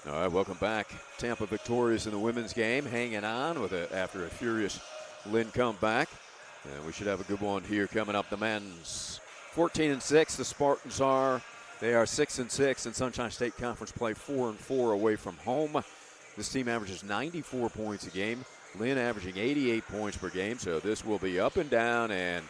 All right, welcome back. Tampa victorious in the women's game, hanging on after a furious Lynn comeback. And we should have a good one here coming up. The men's 14-6. The Spartans are. They are 6-6 in Sunshine State Conference play, 4-4 away from home. This team averages 94 points a game. Lynn averaging 88 points per game. So this will be up and down, and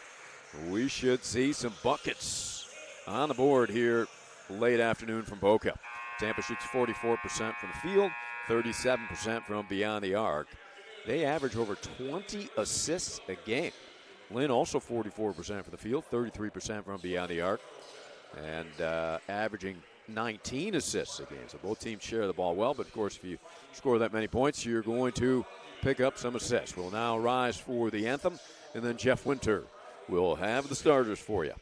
we should see some buckets on the board here late afternoon from Boca. Tampa shoots 44% from the field, 37% from beyond the arc. They average over 20 assists a game. Lynn also 44% from the field, 33% from beyond the arc, and averaging 19 assists a game. So both teams share the ball well, but of course if you score that many points, you're going to pick up some assists. We'll now rise for the anthem, and then Jeff Winter will have the starters for you.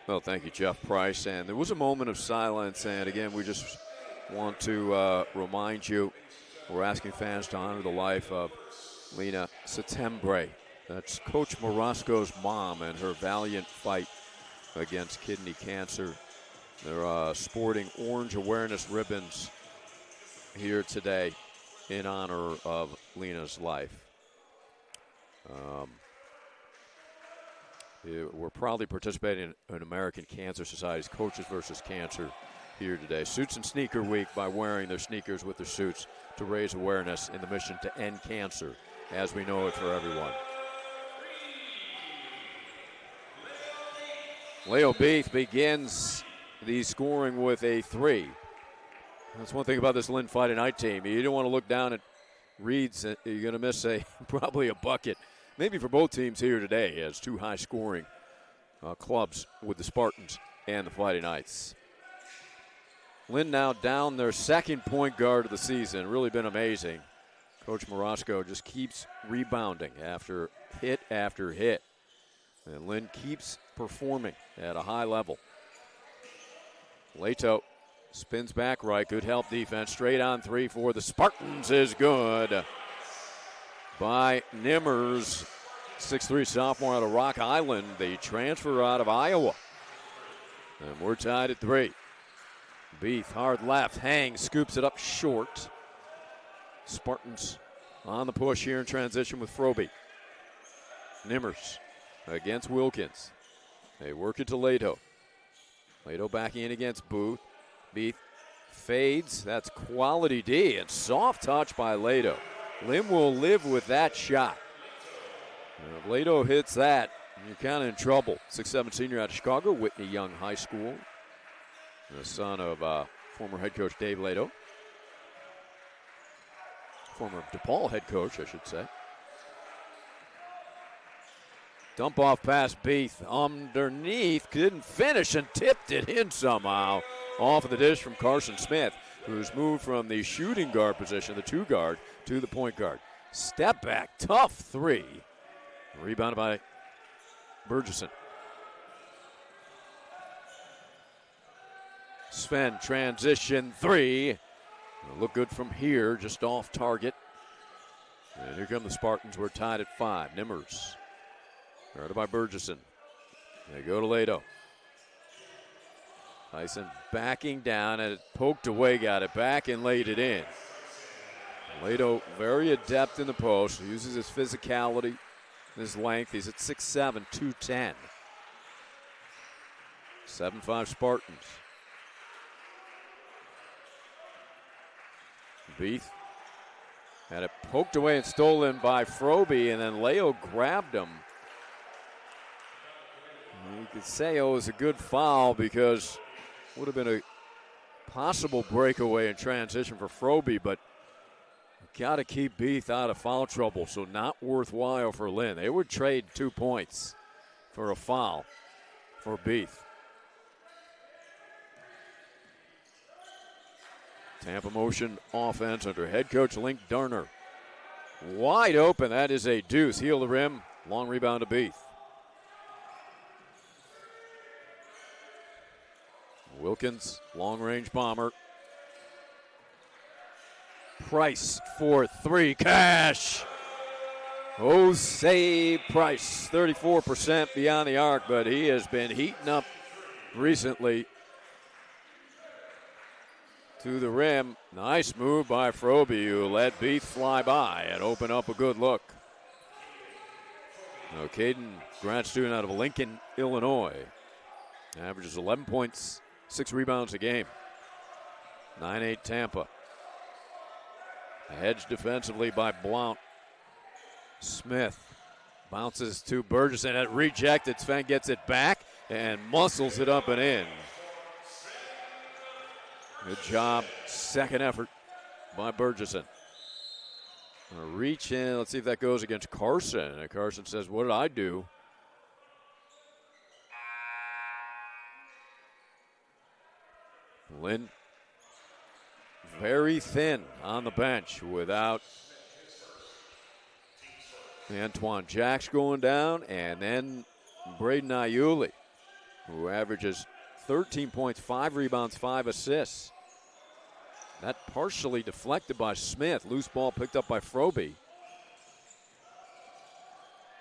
Well, thank you, Jeff Price. And there was a moment of silence. And again, we just want to remind you, we're asking fans to honor the life of Lena Settembre. That's Coach Morosco's mom and her valiant fight against kidney cancer. They're sporting orange awareness ribbons here today in honor of Lena's life. We're proudly participating in American Cancer Society's Coaches versus Cancer here today. Suits and Sneaker Week by wearing their sneakers with their suits to raise awareness in the mission to end cancer as we know it for everyone. Leo Beath begins the scoring with a 3. That's one thing about this Lynn Fighting Night team. You don't want to look down at Reed's. You're going to miss probably a bucket. Maybe for both teams here today, as two high-scoring clubs with the Spartans and the Fighting Knights. Lynn now down their second point guard of the season. Really been amazing. Coach Morosco just keeps rebounding after hit. And Lynn keeps performing at a high level. Leto spins back right. Good help defense. Straight on 3 for the Spartans is good. By Nimmers, 6'3" sophomore out of Rock Island. The transfer out of Iowa. And we're tied at 3. Beath, hard left, hangs, scoops it up short. Spartans on the push here in transition with Froby. Nimmers against Wilkins. They work it to Leto. Leto backing in against Booth. Beath fades. That's quality D. And soft touch by Leto. Lynn will live with that shot. If Leto hits that, you're kind of in trouble. 6'7" senior out of Chicago, Whitney Young High School. The son of former head coach Dave Leto. Former DePaul head coach, I should say. Dump off pass, Beath underneath, didn't finish and tipped it in somehow. Off of the dish from Carson Smith, who's moved from the shooting guard position, the 2 guard, to the point guard. Step back, tough 3. Rebounded by Burgess. Sven, transition 3. It'll look good from here, just off target. And here come the Spartans. We're tied at 5. Nimmers. Guarded by Burgesson. They go to Leto. Tyson backing down and it poked away, got it back and laid it in. Leto very adept in the post, uses his physicality, his length. He's at 6'7", 210. 7-5 Spartans. Beath had it poked away and stolen by Froby, and then Leo grabbed him. You could say it was a good foul because it would have been a possible breakaway in transition for Froby, but got to keep Beath out of foul trouble, so not worthwhile for Lynn. They would trade 2 points for a foul for Beath. Tampa motion offense under head coach Link Darner. Wide open, that is a deuce. Heel the rim, long rebound to Beath. Wilkins, long-range bomber. Price for 3, cash. Jose Price, 34% beyond the arc, but he has been heating up recently. To the rim, nice move by Froby, who let Beath fly by and open up a good look. Now, Caden, grad student out of Lincoln, Illinois, averages 11 points, 6 rebounds a game. 9-8 Tampa. Hedged defensively by Blount. Smith bounces to Burgess, and rejected. Sven gets it back and muscles it up and in. Good job, second effort by Burgesson. Reach in, let's see if that goes against Carson. And Carson says, what did I do? Lynn very thin on the bench without Antoine Jacks going down, and then Braden Iuli, who averages 13 points, 5 rebounds, 5 assists. That partially deflected by Smith. Loose ball picked up by Froby.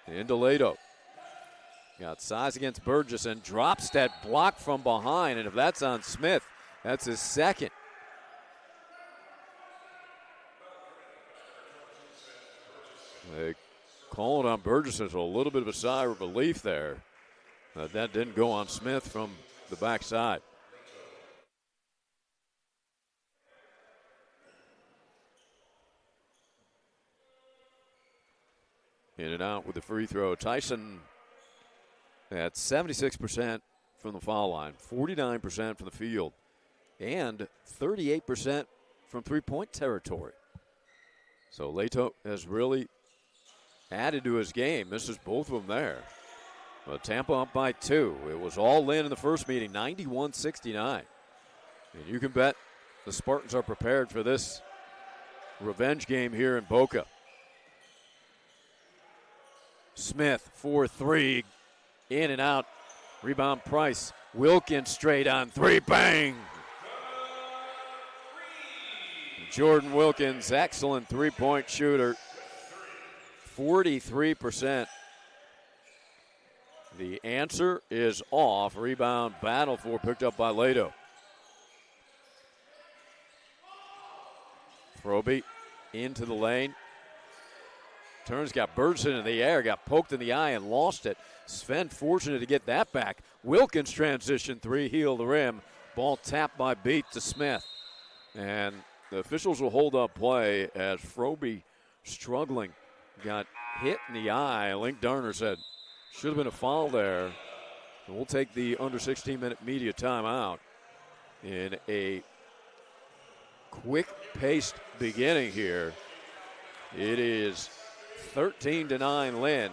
Indeledo got size against Burgess and drops that block from behind, and if that's on Smith, that's his second. They called on Burgess as a little bit of a sigh of relief there. That didn't go on Smith from the backside. In and out with the free throw. Tyson at 76% from the foul line, 49% from the field, and 38% from three-point territory. So Leto has really added to his game. Misses both of them there. But Tampa up by 2. It was all Lynn in the first meeting, 91-69. And you can bet the Spartans are prepared for this revenge game here in Boca. Smith, 4-3, in and out. Rebound Price. Wilkins straight on 3, bang! Jordan Wilkins, excellent three-point shooter. 43%. The answer is off. Rebound battle for picked up by Leto. Froby into the lane. Turns, got Burgess in the air, got poked in the eye and lost it. Sven fortunate to get that back. Wilkins transition 3, heel the rim. Ball tapped by Beat to Smith. And the officials will hold up play as Froby struggling. Got hit in the eye. Link Darner said, should have been a foul there. And we'll take the under 16-minute media timeout in a quick-paced beginning here. It is 13-9 Lynn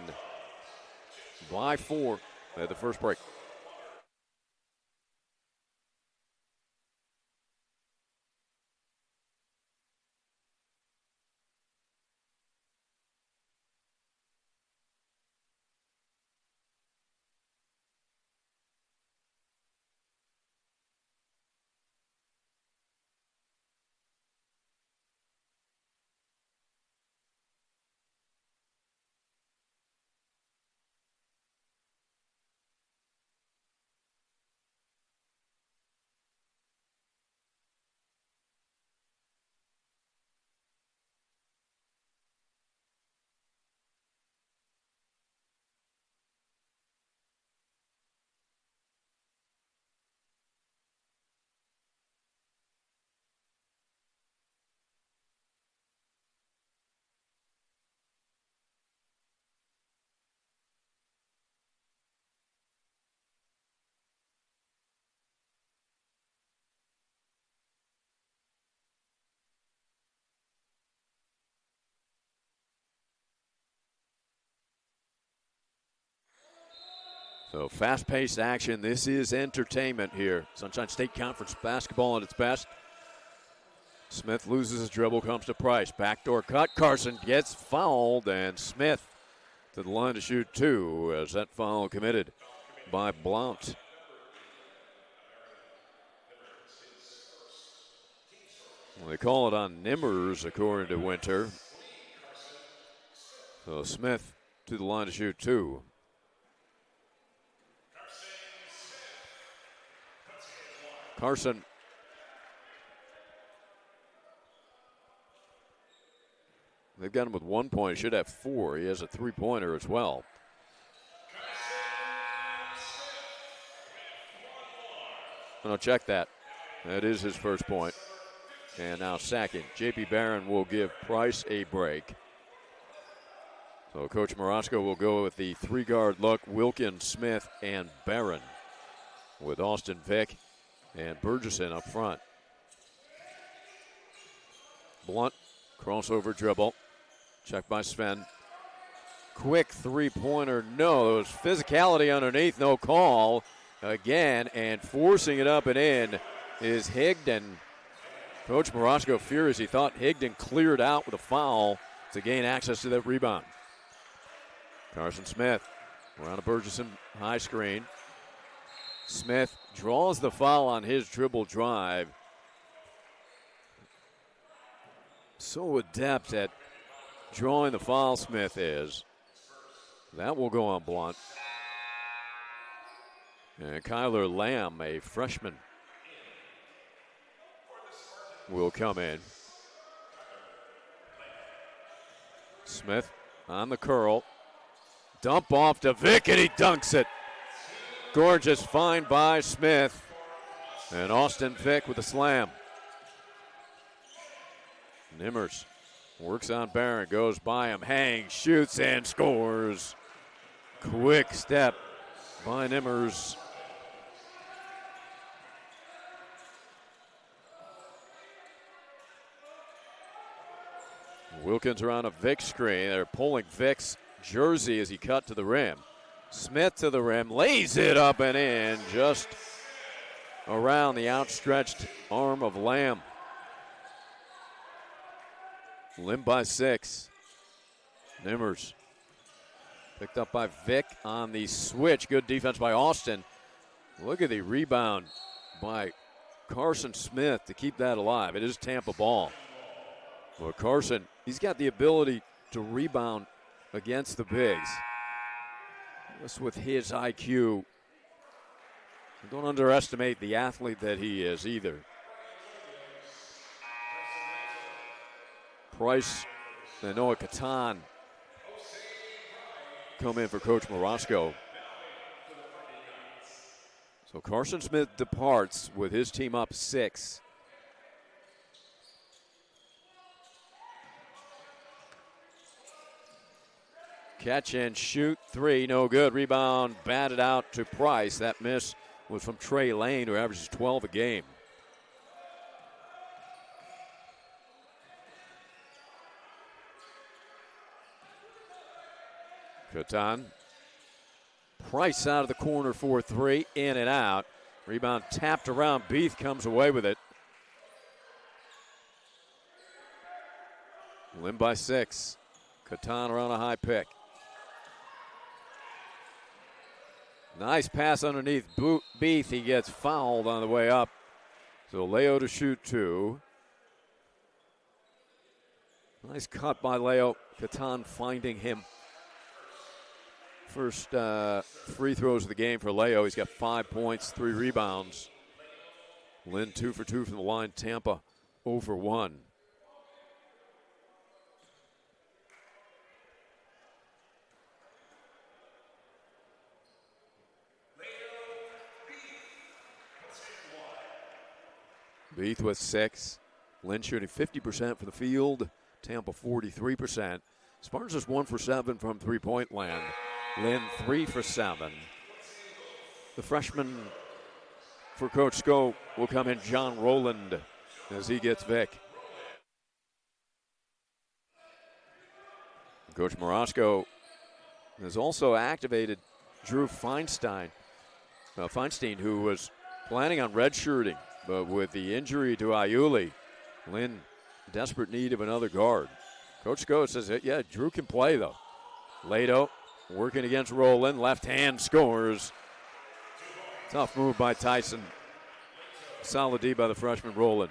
by 4 at the first break. So fast-paced action. This is entertainment here. Sunshine State Conference basketball at its best. Smith loses his dribble, comes to Price. Backdoor cut. Carson gets fouled, and Smith to the line to shoot 2 as that foul committed by Blount. Well, they call it on Nimmers, according to Winter. So Smith to the line to shoot 2. Carson they've got him with 1 point. He should have 4. He has a three-pointer as well. And I'll check that. That is his first point. and now second. J.P. Barron will give Price a break. So Coach Morosco will go with the three-guard look, Wilkins, Smith, and Barron, with Austin Vick and Burgesson up front. Blunt, crossover dribble, checked by Sven. Quick three-pointer, no. There was physicality underneath, no call. Again, and forcing it up and in is Higdon. Coach Morosco furious. He thought Higdon cleared out with a foul to gain access to that rebound. Carson Smith around a Burgesson high screen. Smith draws the foul on his dribble drive. So adept at drawing the foul, Smith is. That will go on Blunt. And Kyler Lamb, a freshman, will come in. Smith on the curl. Dump off to Vick, and he dunks it. Gorgeous find by Smith. And Austin Vick with a slam. Nimmers works on Barron, goes by him, hangs, shoots, and scores. Quick step by Nimmers. Wilkins around a Vick screen. They're pulling Vick's jersey as he cut to the rim. Smith to the rim, lays it up and in, just around the outstretched arm of Lamb. Lynn by 6. Nimmers picked up by Vick on the switch. Good defense by Austin. Look at the rebound by Carson Smith to keep that alive. It is Tampa ball. Well, Carson, he's got the ability to rebound against the bigs. Just with his IQ. Don't underestimate the athlete that he is either. Price and Noah Catan come in for Coach Morosco. So Carson Smith departs with his team up 6. Catch and shoot 3, no good. Rebound batted out to Price. That miss was from Trey Lane, who averages 12 a game. Catan. Price out of the corner for 3, in and out. Rebound tapped around. Beath comes away with it. Lynn by 6. Catan around a high pick. Nice pass underneath Beath. He gets fouled on the way up. So Leo to shoot 2. Nice cut by Leo. Catan finding him. First free throws of the game for Leo. He's got 5 points, 3 rebounds. Lynn 2 for 2 from the line. Tampa 0 for 1. Beath with 6. Lynn shooting 50% from the field. Tampa 43%. Spartans just 1 for 7 from three-point land. Lynn 3 for 7. The freshman for Coach Sco will come in, John Rowland, as he gets Vick. Coach Morosco has also activated Drew Feinstein, who was planning on redshirting, but with the injury to Iuli, Lynn in desperate need of another guard. Coach Sco says, yeah, Drew can play though. Lato working against Rowland, left hand scores. Tough move by Tyson. Solid D by the freshman Rowland.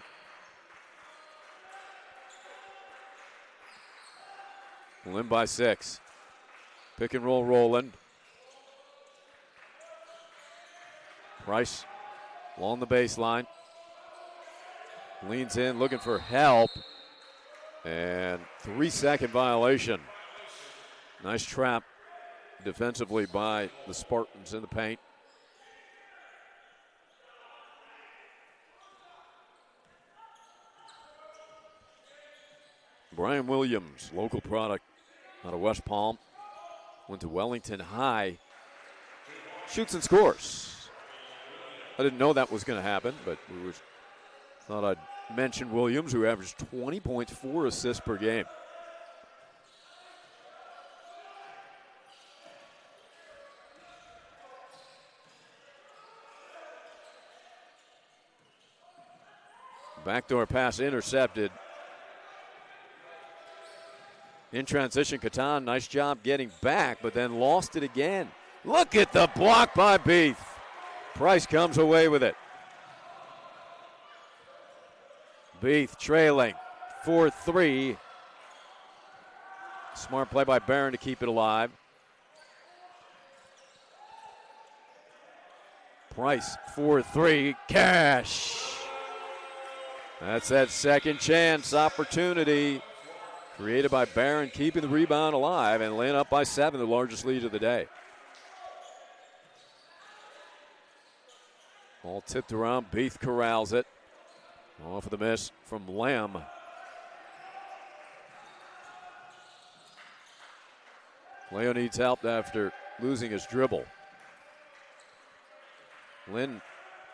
Lynn by 6. Pick and roll Rowland. Price along the baseline. Leans in, looking for help. And 3-second violation. Nice trap defensively by the Spartans in the paint. Brian Williams, local product out of West Palm. Went to Wellington High. Shoots and scores. I didn't know that was going to happen, but thought I'd mention Williams, who averaged 20.4 assists per game. Backdoor pass intercepted. In transition, Catan, nice job getting back, but then lost it again. Look at the block by Beath. Price comes away with it. Beath trailing 4-3. Smart play by Barron to keep it alive. Price 4-3. Cash. That's that second chance opportunity created by Barron, keeping the rebound alive, and Lynn up by 7, the largest lead of the day. Ball tipped around. Beath corrals it. Off of the miss from Lamb. Leo needs help after losing his dribble. Lynn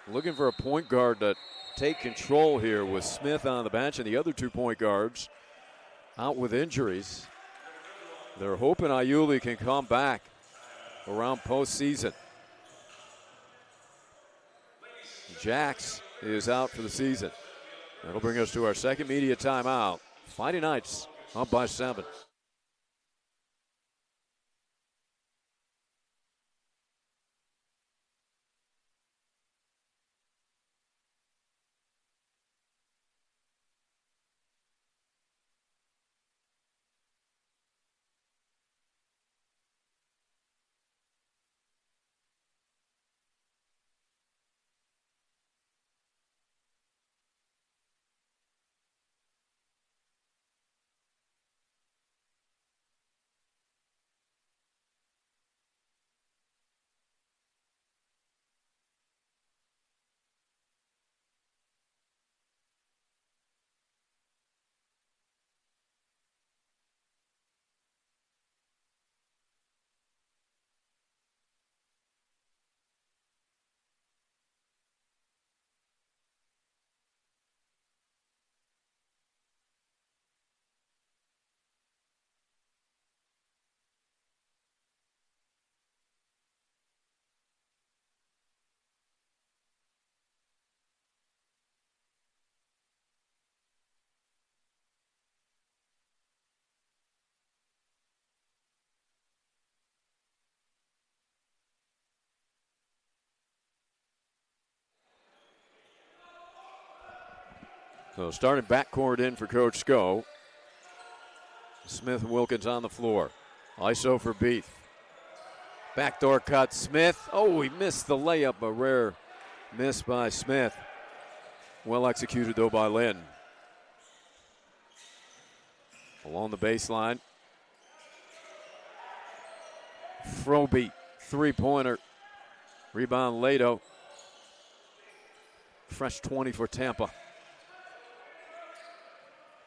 looking for a point guard to take control here with Smith on the bench and the other 2 point guards out with injuries. They're hoping Ayuli can come back around postseason. Jax is out for the season. That'll bring us to our second media timeout. Fighting Knights up by 7. So starting backcourt in for Coach Sco. Smith and Wilkins on the floor. ISO for Beath. Backdoor cut, Smith. Oh, he missed the layup, a rare miss by Smith. Well executed, though, by Lynn. Along the baseline. Froby, three-pointer. Rebound, Lado. Fresh 20 for Tampa.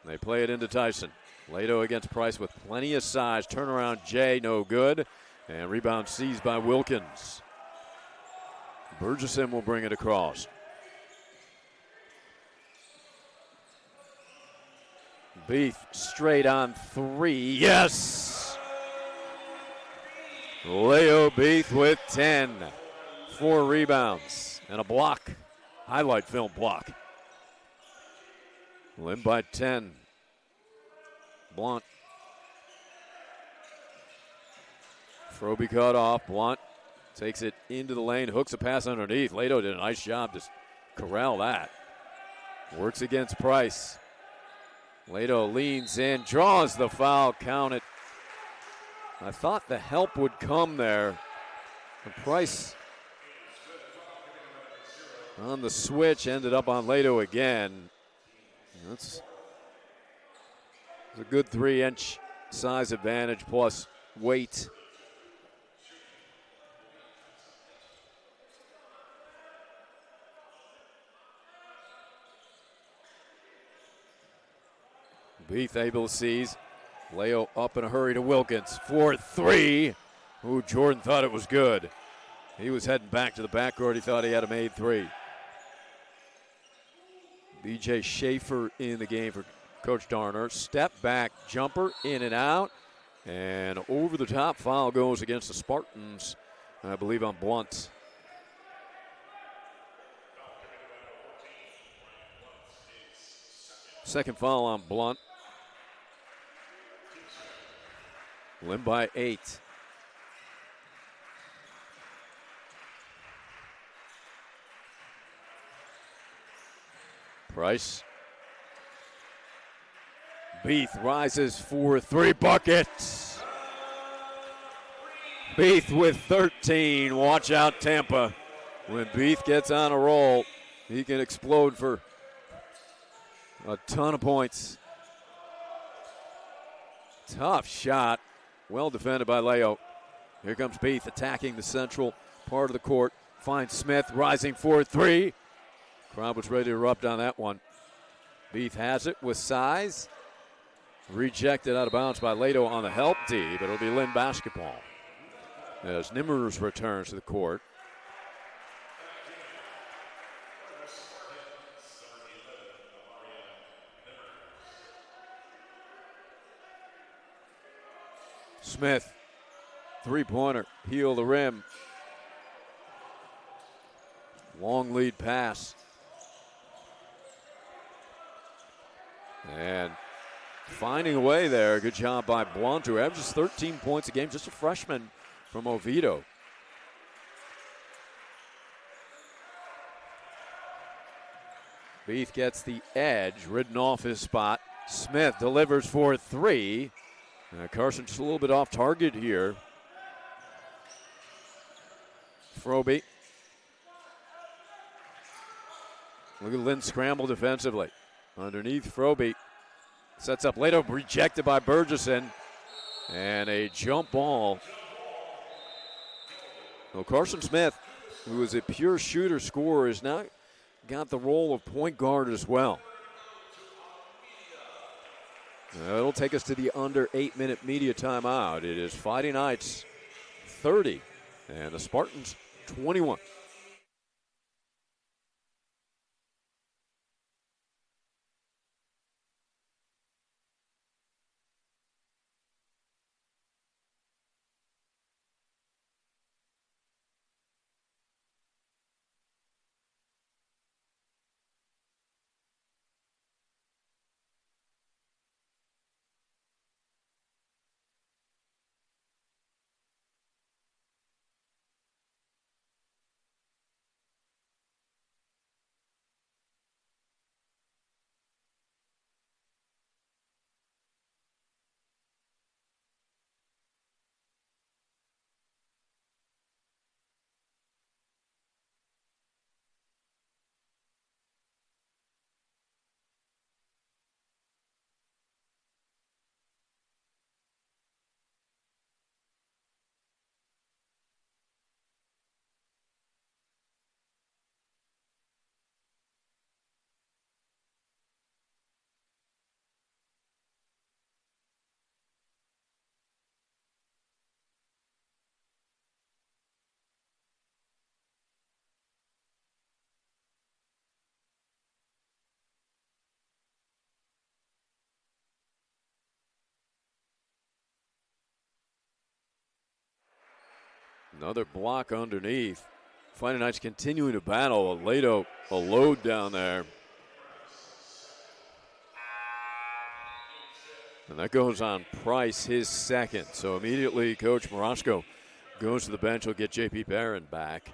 They play it into Tyson. Lado against Price with plenty of size. Turnaround Jay, no good. And rebound seized by Wilkins. Burgesson will bring it across. Beath straight on 3. Yes! Leo Beath with 10. 4 rebounds and a block. Highlight film block. Lynn by 10. Blunt. Froby cut off. Blunt takes it into the lane, hooks a pass underneath. Lado did a nice job to corral that. Works against Price. Lado leans in, draws the foul, count it. I thought the help would come there. And Price on the switch ended up on Lado again. That's a good 3-inch size advantage plus weight. Beath able to seize. Leo up in a hurry to Wilkins for 3. Ooh, Jordan thought it was good. He was heading back to the backcourt. He thought he had a made 3. B.J. Schaefer in the game for Coach Darner. Step back jumper, in and out. And over the top foul goes against the Spartans, I believe on Blunt. Second foul on Blunt. Lynn by 8. Price. Beath rises for 3 buckets. Beath with 13. Watch out, Tampa. When Beath gets on a roll, he can explode for a ton of points. Tough shot. Well defended by Leo. Here comes Beath attacking the central part of the court. Finds Smith rising for 3. Crowd was ready to erupt on that one. Beath has it with size. Rejected out of bounds by Leto on the help D, but it'll be Lynn basketball as Nimmers returns to the court. Smith, three-pointer, heel the rim. Long lead pass. And finding a way there. Good job by Blunt, who averages 13 points a game, just a freshman from Oviedo. Beath gets the edge, ridden off his spot. Smith delivers for 3. Carson just a little bit off target here. Froby. Look at Lynn scramble defensively. Underneath Froby. Sets up Leto, rejected by Burgesson. And a jump ball. Well, Carson Smith, who is a pure shooter scorer, has now got the role of point guard as well. It'll take us to the under 8-minute media timeout. It is Fighting Knights 30 and the Spartans 21. Another block underneath. Fighting Knights continuing to battle. Leto, a load down there. And that goes on Price, his second. So immediately Coach Morosco goes to the bench. He'll get J.P. Barron back.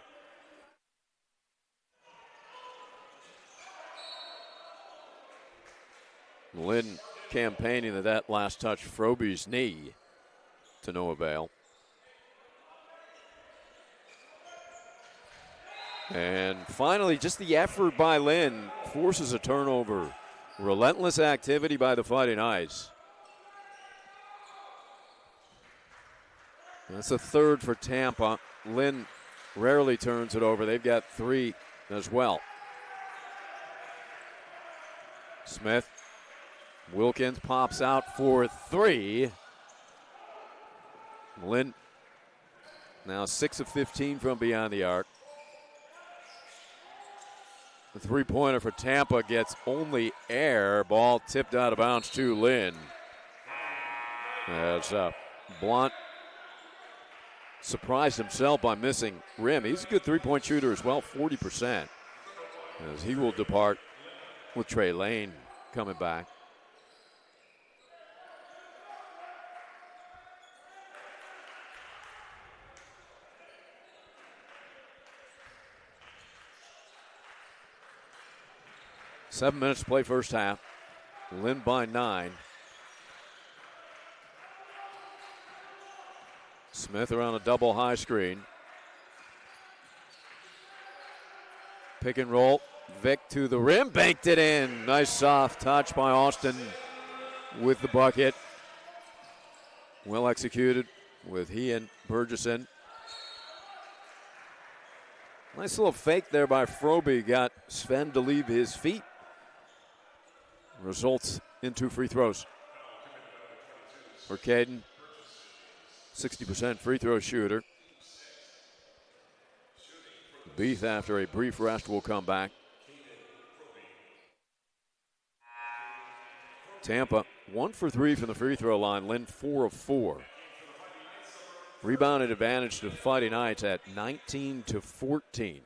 Lynn campaigning that last touch Froby's knee to no avail. And finally, just the effort by Lynn forces a turnover. Relentless activity by the Fighting Knights. That's a third for Tampa. Lynn rarely turns it over. They've got 3 as well. Smith Wilkins pops out for three. Lynn now 6 of 15 from beyond the arc. The three-pointer for Tampa gets only air. Ball tipped out of bounds to Lynn. As Blunt surprised himself by missing rim. He's a good three-point shooter as well, 40%. As he will depart with Trey Lane coming back. Seven minutes to play first half. Lynn by 9. Smith around a double high screen. Pick and roll. Vic to the rim, banked it in. Nice soft touch by Austin with the bucket. Well executed with he and Burgesson. Nice little fake there by Froby. Got Sven to leave his feet. Results in 2 free throws for Caden. 60% free throw shooter. Beath, after a brief rest, will come back. Tampa 1 for 3 from the free throw line. Lynn 4 of 4. Rebounded advantage to the Fighting Knights at 19-14.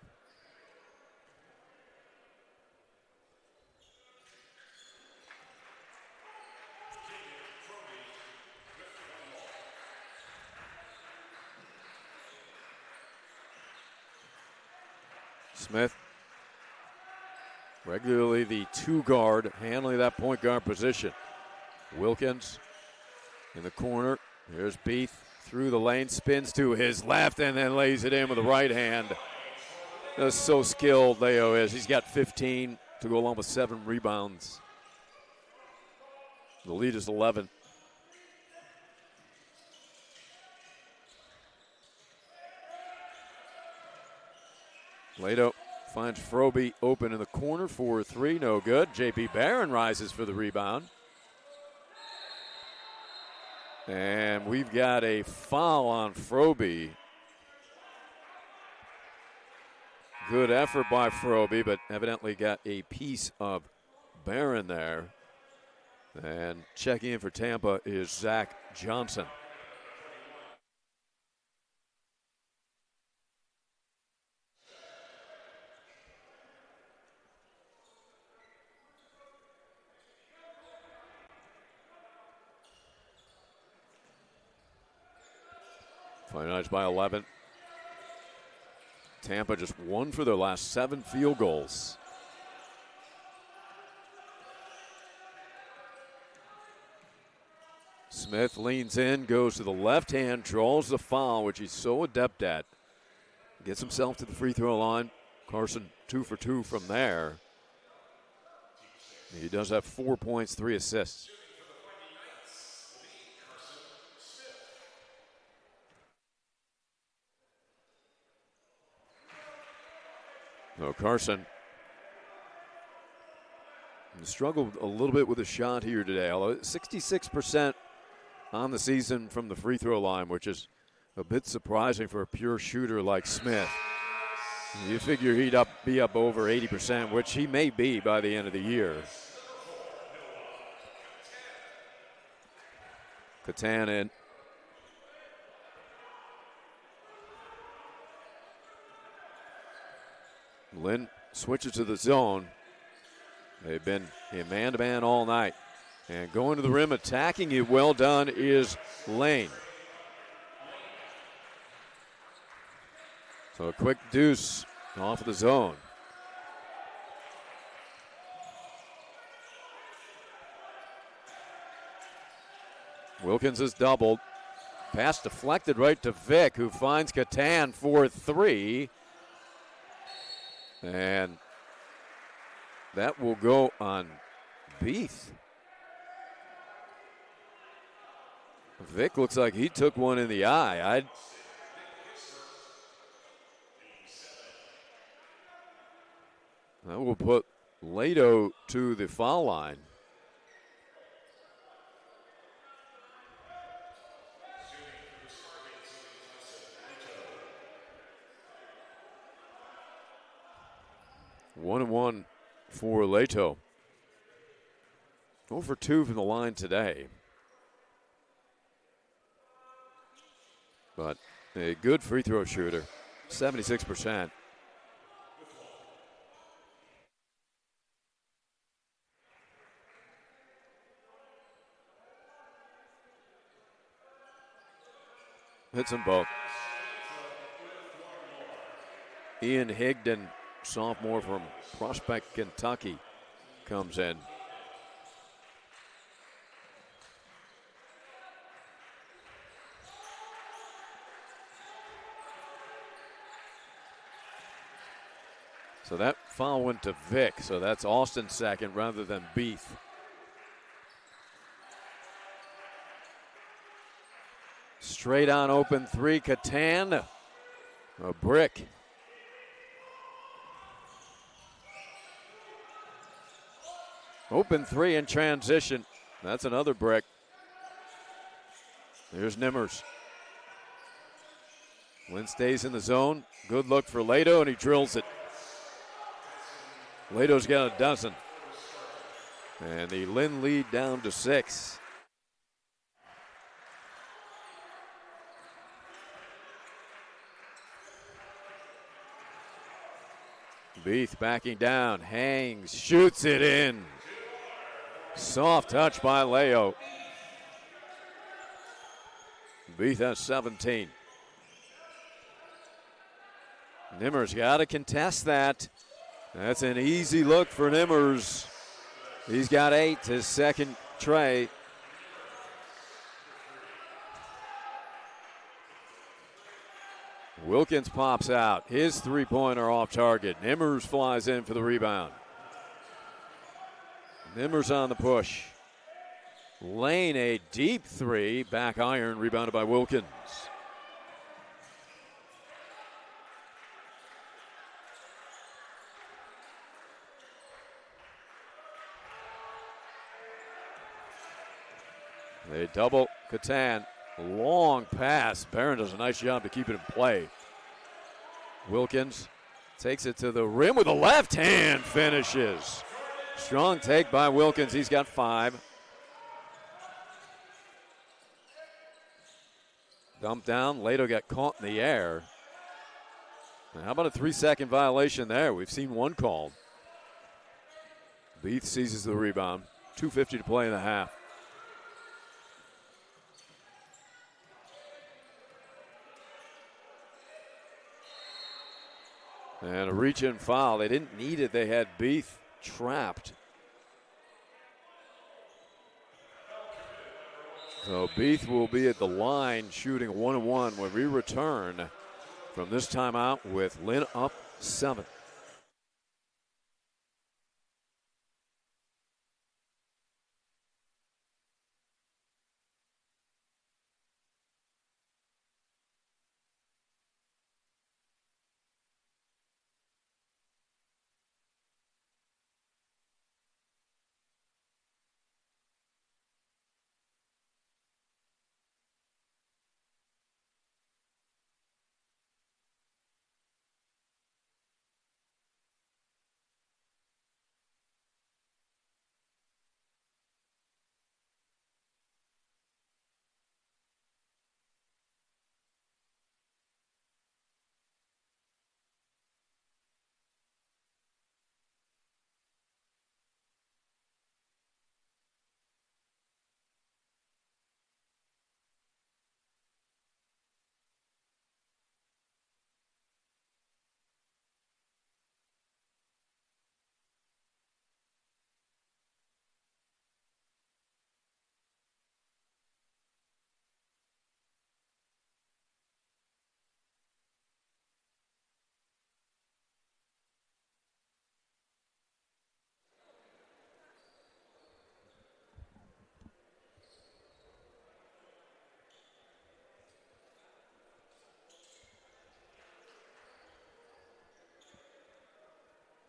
Smith, regularly the 2 guard, handling that point guard position. Wilkins in the corner. Here's Beath through the lane, spins to his left, and then lays it in with the right hand. That's so skilled Leo is. He's got 15 to go along with 7 rebounds. The lead is 11. Lato finds Froby open in the corner for 3, no good. J.P. Barron rises for the rebound. And we've got a foul on Froby. Good effort by Froby, but evidently got a piece of Barron there. And checking in for Tampa is Zach Johnson. Fighting Knights by 11. Tampa just 1 for their last 7 field goals. Smith leans in, goes to the left hand, draws the foul, which he's so adept at. Gets himself to the free throw line. Carson 2 for 2 from there. He does have 4 points, 3 assists. No, Carson struggled a little bit with a shot here today, although 66% on the season from the free throw line, which is a bit surprising for a pure shooter like Smith. You figure he'd be up over 80%, which he may be by the end of the year. Catan in. Lynn switches to the zone. They've been in man-to-man all night. And going to the rim, attacking it, well done, is Lane. So a quick deuce off of the zone. Wilkins is doubled. Pass deflected right to Vic, who finds Catan for 3. And that will go on Beath. Vic looks like he took one in the eye. That will put Lato to the foul line. 1-1 for Leto. 0 for 2 from the line today. But a good free throw shooter, 76%. Hits them both. Ian Higdon, sophomore from Prospect, Kentucky, comes in. So that foul went to Vic, so that's Austin's second rather than Beath. Straight on open three, Catan, a brick. Open three in transition, that's another brick. There's Nimmers. Lynn stays in the zone, good look for Leto, and he drills it. Leto's got a dozen. And the Lynn lead down to 6. Beath backing down, hangs, shoots it in. Soft touch by Leo. Beath has 17. Nimmers got to contest that. That's an easy look for Nimmers. He's got 8, his second tray. Wilkins pops out. His three-pointer off target. Nimmers flies in for the rebound. Nimmers on the push. Lane, a deep three. Back iron, rebounded by Wilkins. They double Catan. Long pass. Barron does a nice job to keep it in play. Wilkins takes it to the rim with a left hand, finishes. Strong take by Wilkins. He's got 5. Dumped down. Leto got caught in the air. And how about a 3-second violation there? We've seen one called. Beath seizes the rebound. 2:50 to play in the half. And a reach-in foul. They didn't need it. They had Beath trapped. So Beath will be at the line shooting 1-1 when we return from this timeout with Lynn up 7.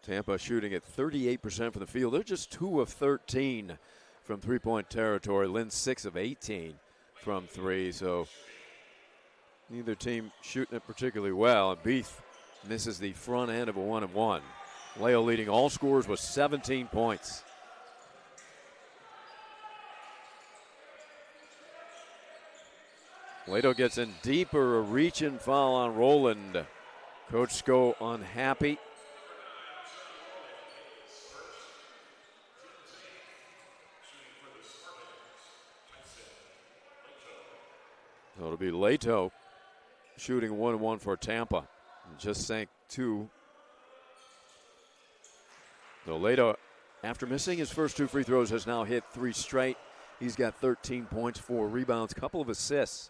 Tampa shooting at 38% from the field. They're just 2 of 13 from three-point territory. Lynn 6 of 18 from 3. So neither team shooting it particularly well. And Beath misses the front end of a 1-and-1. Leo leading all scorers with 17 points. Leto gets in deeper, a reach-in foul on Roland. Coach Sko unhappy. So it'll be Leto shooting 1-1 for Tampa. Just sank 2. So Leto, after missing his first 2 free throws, has now hit 3 straight. He's got 13 points, 4 rebounds, couple of assists.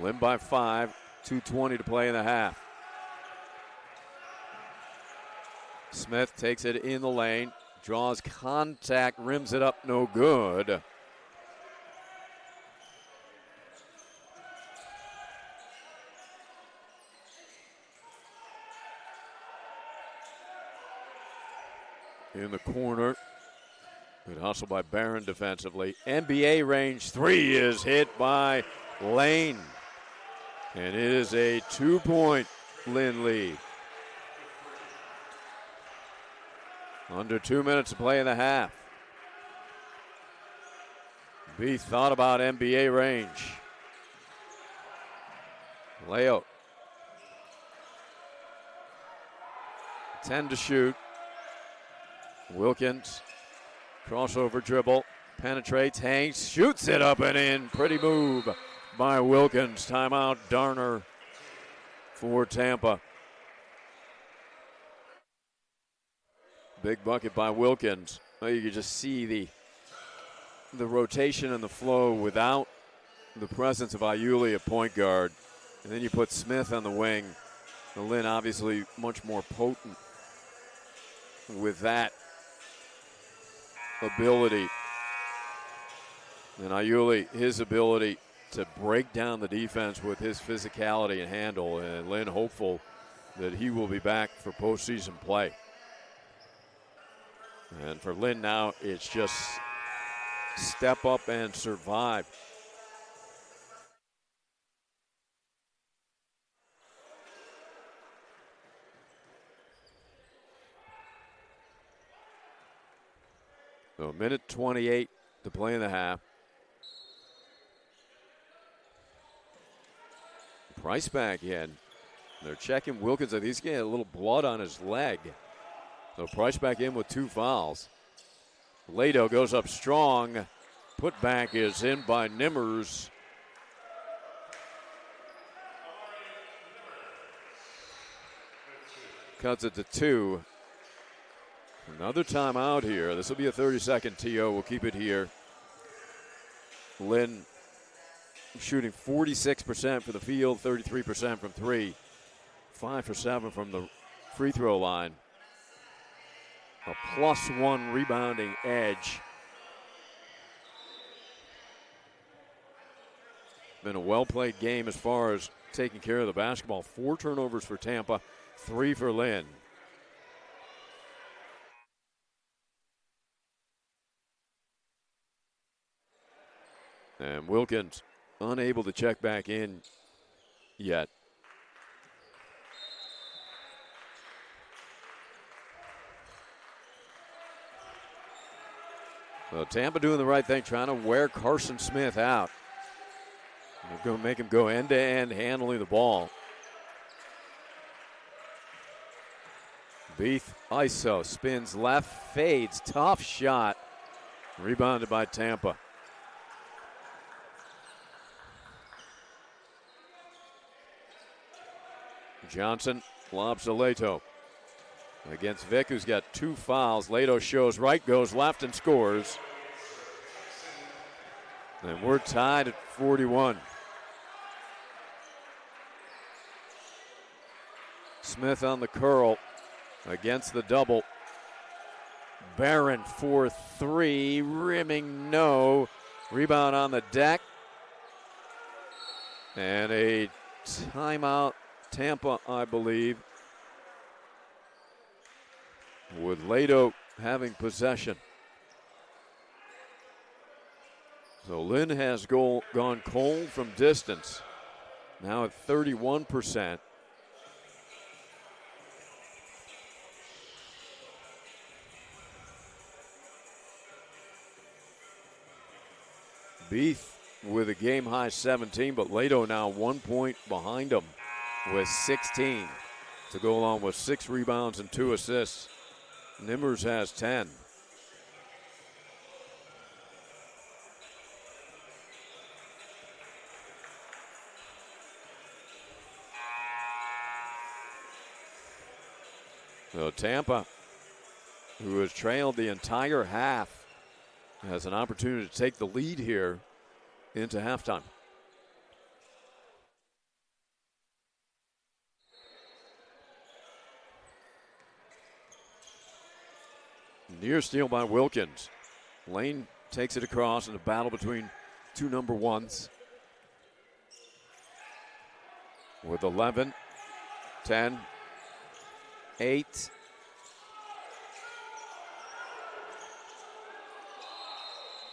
Lynn by 5, 2:20 to play in the half. Smith takes it in the lane, draws contact, rims it up, no good. In the corner, good hustle by Barron defensively. NBA range 3 is hit by Lane. And it is a 2-point Lynn lead. Under 2 minutes to play in the half. B thought about NBA range. Leo. 10 to shoot. Wilkins, crossover dribble, penetrates, hangs, shoots it up and in. Pretty move by Wilkins. Timeout, Darner for Tampa. Big bucket by Wilkins. Well, you can just see the rotation and the flow without the presence of Iuli at point guard. And then you put Smith on the wing. The Lynn obviously much more potent with that ability. And Iuli, his ability to break down the defense with his physicality and handle. And Lynn hopeful that he will be back for postseason play. And for Lynn now, it's just step up and survive. So 1:28 to play in the half. Price back in. They're checking Wilkins. I think he's getting a little blood on his leg. So Price back in with 2 fouls. Leto goes up strong. Putback is in by Nimmers. Cuts it to 2. Another timeout here. This will be a 30-second TO. We'll keep it here. Lynn shooting 46% for the field, 33% from 3. 5 for 7 from the free throw line. A +1 rebounding edge. Been a well-played game as far as taking care of the basketball. 4 turnovers for Tampa, 3 for Lynn. And Wilkins unable to check back in yet. Well, Tampa doing the right thing, trying to wear Carson Smith out. They're going to make him go end-to-end handling the ball. Beath ISO spins left, fades, tough shot. Rebounded by Tampa. Johnson lobs to Leto. Against Vick, who's got 2 fouls. Leto shows right, goes left, and scores. And we're tied at 41. Smith on the curl against the double. Barron for 3, rimming no. Rebound on the deck. And a timeout, Tampa, I believe. With Leto having possession. So Lynn has gone cold from distance, now at 31%. Beath with a game-high 17, but Lato now 1 point behind him with 16 to go along with 6 rebounds and 2 assists. Nimmers has 10. So Tampa, who has trailed the entire half, has an opportunity to take the lead here into halftime. Near steal by Wilkins. Lane takes it across in a battle between two number ones. With 11, 10, 8.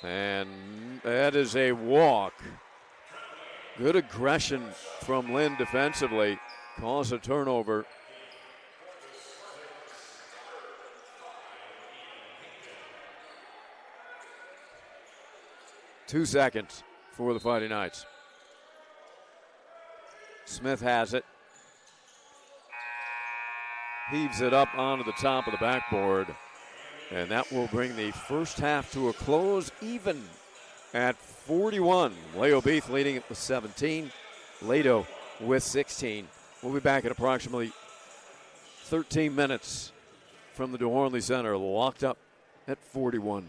And that is a walk. Good aggression from Lynn defensively. Cause a turnover. Two seconds for the Fighting Knights. Smith has it. Heaves it up onto the top of the backboard. And that will bring the first half to a close, even at 41. Leo Beath leading it with 17. Lato with 16. We'll be back in approximately 13 minutes from the DeWarnley Center, locked up at 41.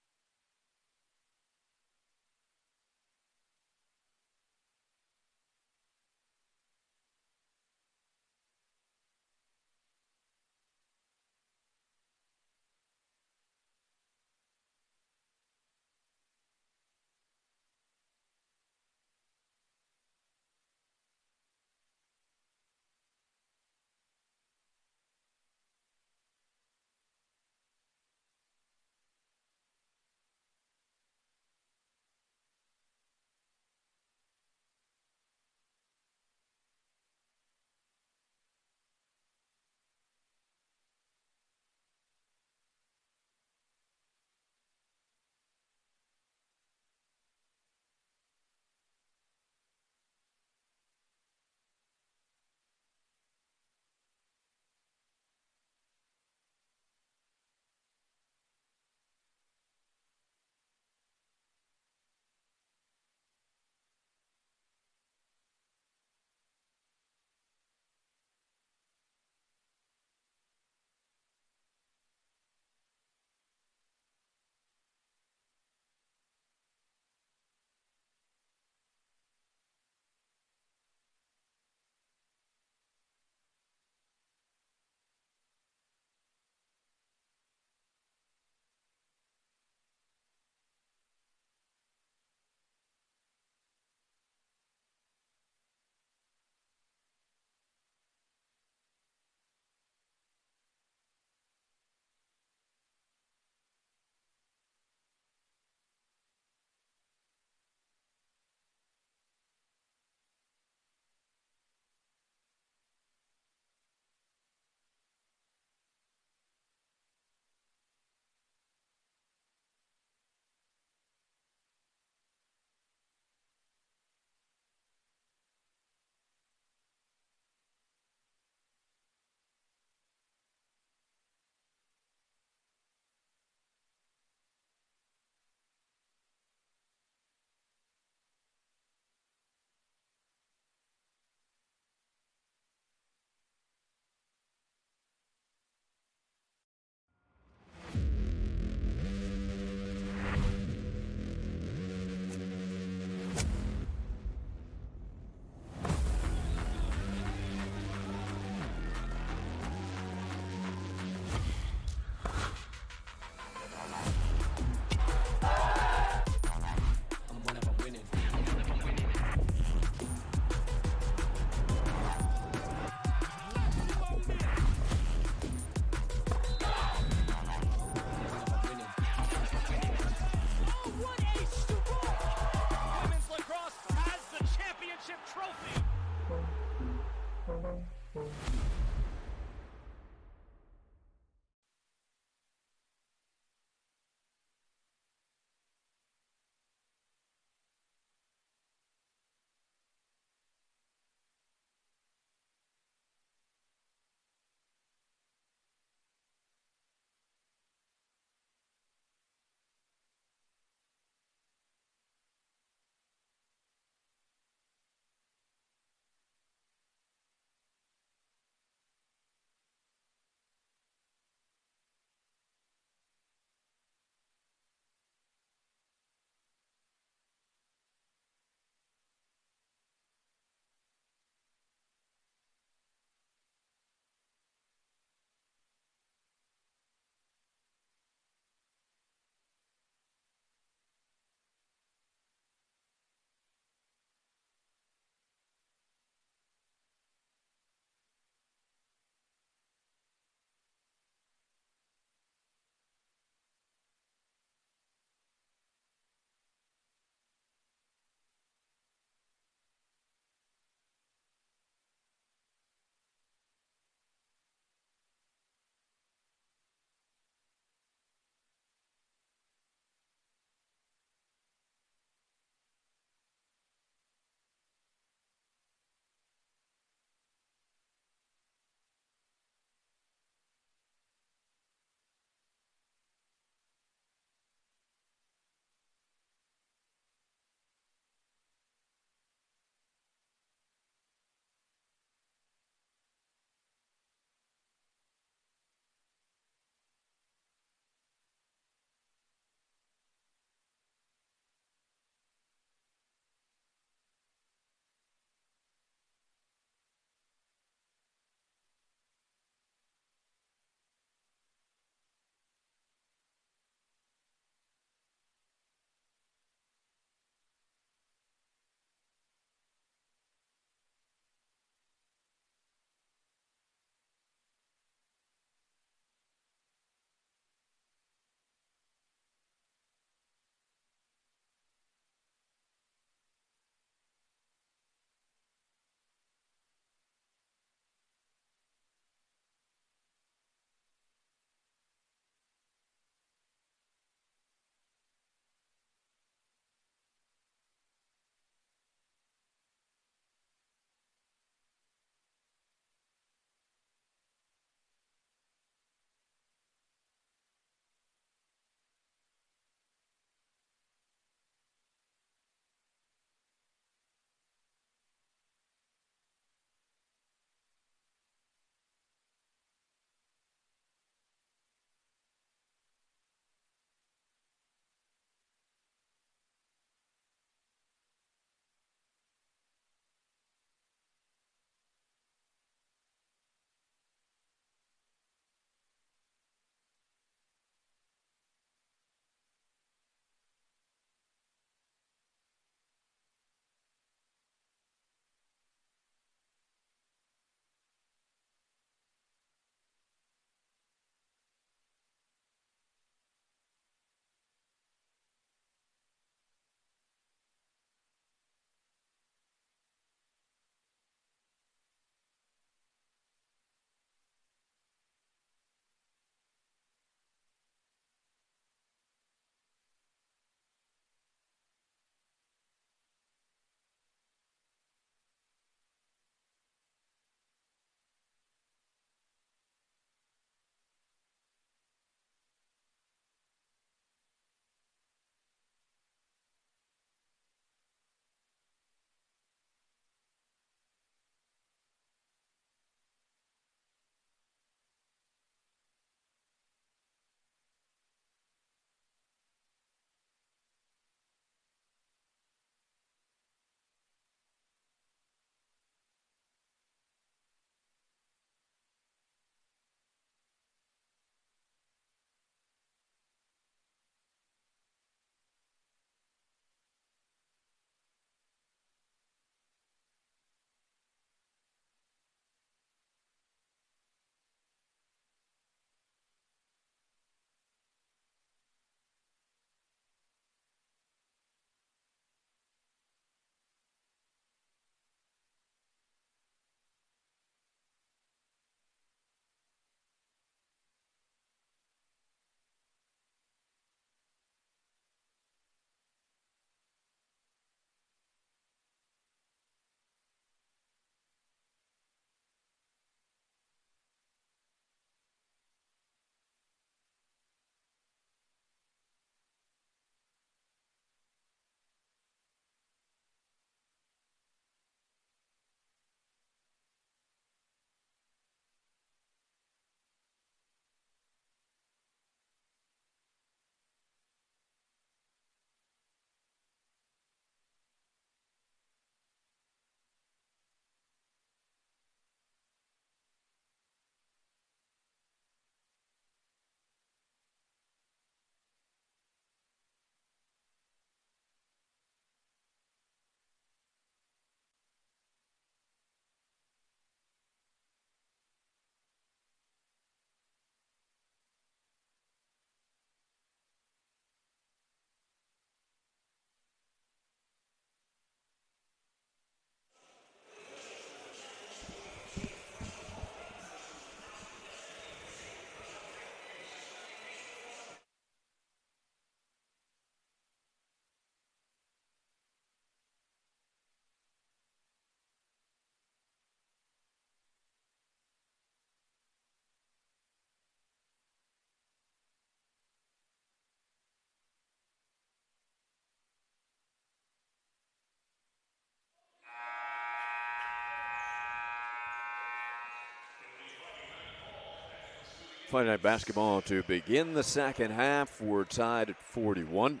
Friday Night Basketball to begin the second half. We're tied at 41.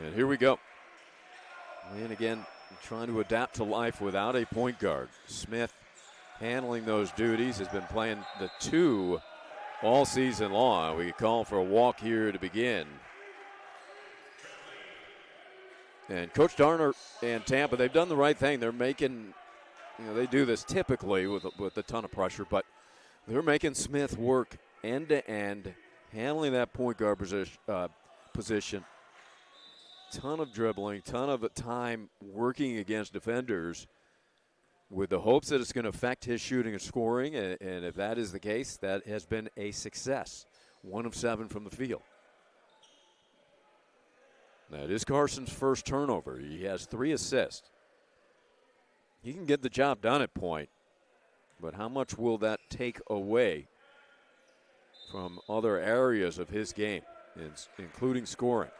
And here we go. And again, trying to adapt to life without a point guard. Smith handling those duties, has been playing the 2 all season long. We call for a walk here to begin. And Coach Darner and Tampa, they've done the right thing. They're making, they do this typically with a ton of pressure, but they're making Smith work end to end, handling that point guard position. Ton of dribbling, ton of time working against defenders with the hopes that it's going to affect his shooting and scoring. And if that is the case, that has been a success. 1 of 7 from the field. That is Carson's first turnover. He has 3 assists. He can get the job done at point, but how much will that take away from other areas of his game, including scoring?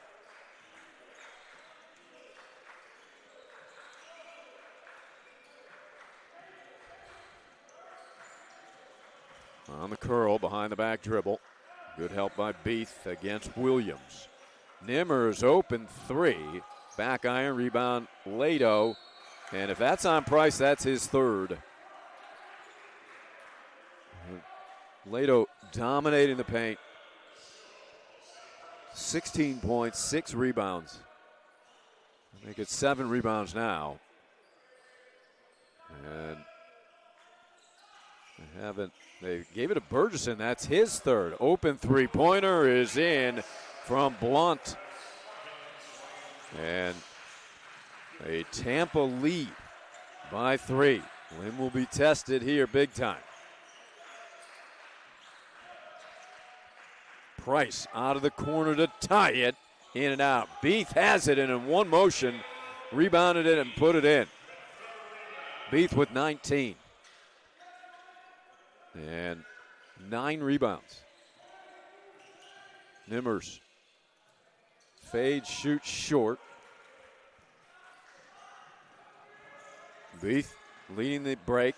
On the curl, behind the back dribble. Good help by Beath against Williams. Nimmers open 3. Back iron, rebound, Lato. And if that's on Price, that's his 3rd. Lato dominating the paint. 16 points, 6 rebounds. I think it's 7 rebounds now. And they gave it to Burgess, that's his 3rd. Open 3-pointer is in from Blunt. And a Tampa lead by 3. Lynn will be tested here big time. Price out of the corner to tie it. In and out. Beath has it, and in one motion, rebounded it and put it in. Beath with 19. And 9 rebounds. Nimmers fades, shoots short. Beath leading the break.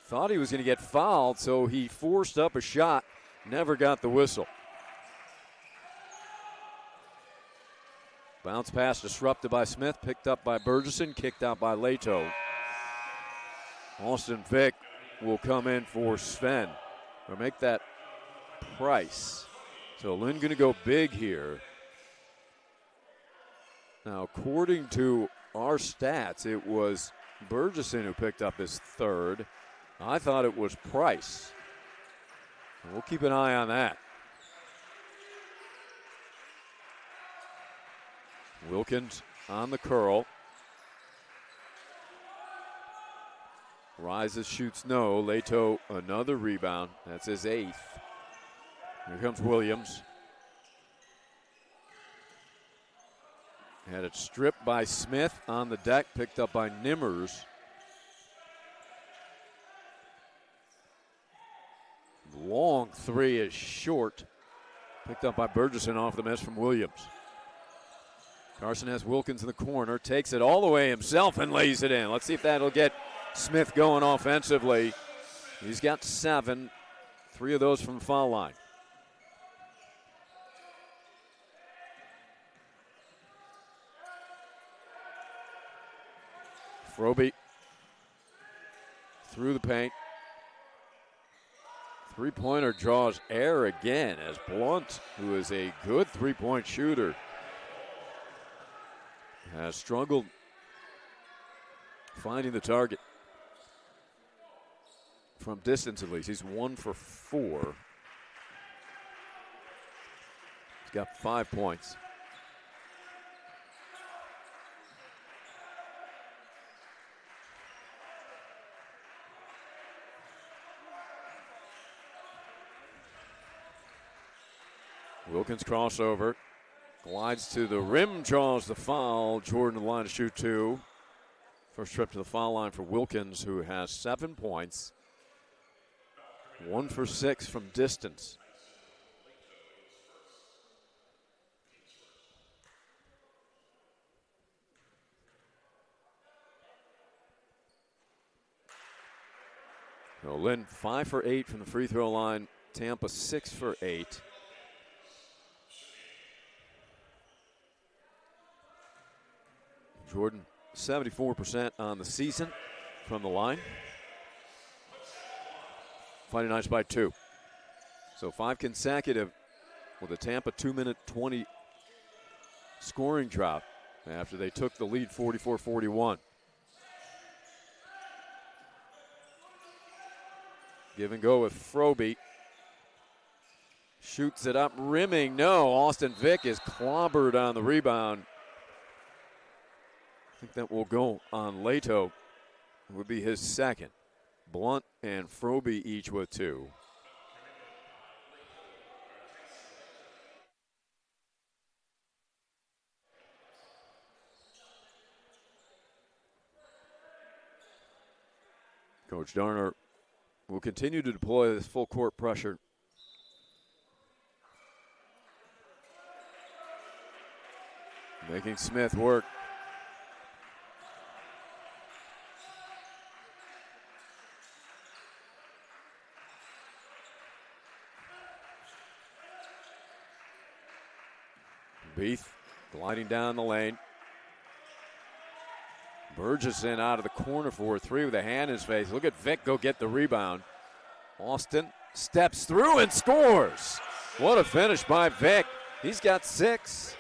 Thought he was going to get fouled, so he forced up a shot. Never got the whistle. Bounce pass disrupted by Smith, picked up by Burgesson, kicked out by Lato. Austin Vick will come in for Sven, or make that Price. So Lynn going to go big here. Now, according to our stats, it was Burgesson who picked up his 3rd. I thought it was Price. We'll keep an eye on that. Wilkins on the curl. Rises, shoots no. Lato, another rebound. That's his 8th. Here comes Williams. Had it stripped by Smith on the deck, picked up by Nimmers. Long 3 is short. Picked up by Burgesson off the miss from Williams. Carson has Wilkins in the corner, takes it all the way himself and lays it in. Let's see if that'll get Smith going offensively. He's got 7, 3 of those from the foul line. Froby through the paint. 3-pointer draws air again as Blunt, who is a good 3-point shooter, has struggled finding the target. From distance, at least. He's 1 for 4. He's got 5 points. Wilkins crossover. Glides to the rim, draws the foul. Jordan the line to shoot 2. First trip to the foul line for Wilkins, who has 7 points. 1 for 6 from distance. So Lynn 5 for 8 from the free throw line. Tampa 6 for 8. Jordan 74% on the season from the line. Fighting Knights by 2. So 5 consecutive with a Tampa 2-minute 20 scoring drought after they took the lead 44-41. Give and go with Froby. Shoots it up, rimming. No, Austin Vick is clobbered on the rebound. I think that will go on Leto. It would be his second. Blunt and Froby each with 2. Coach Darner will continue to deploy this full court pressure. Making Smith work. Beath gliding down the lane. Burgess out of the corner for 3 with a hand in his face. Look at Vick go get the rebound. Austin steps through and scores. What a finish by Vick. He's got 6.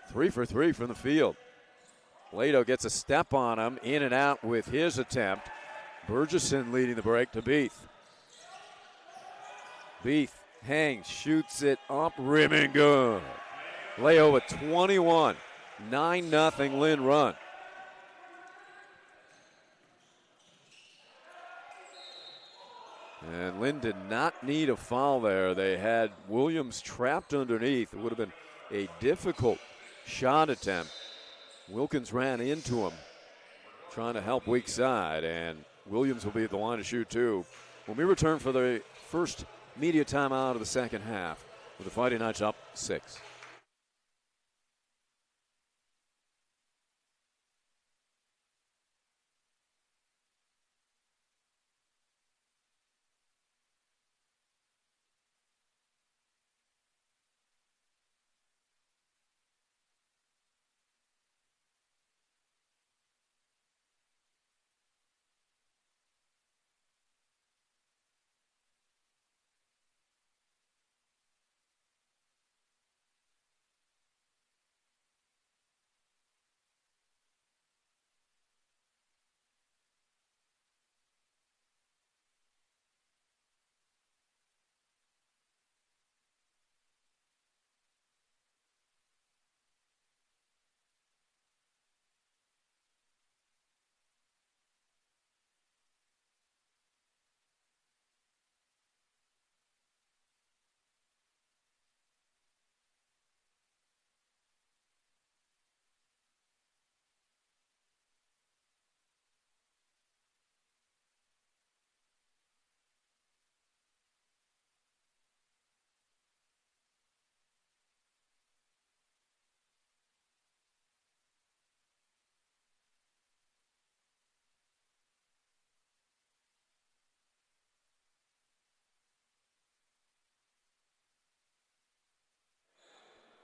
3 for 3 from the field. Leto gets a step on him, in and out with his attempt. Burgesson leading the break to Beath. Beath hangs, shoots it up, rimming good. Leo with 21. 9-0 Lynn run. And Lynn did not need a foul there. They had Williams trapped underneath. It would have been a difficult shot attempt. Wilkins ran into him, trying to help weak side, and Williams will be at the line to shoot 2. When we return for the first media timeout of the second half, with the Fighting Knights up 6.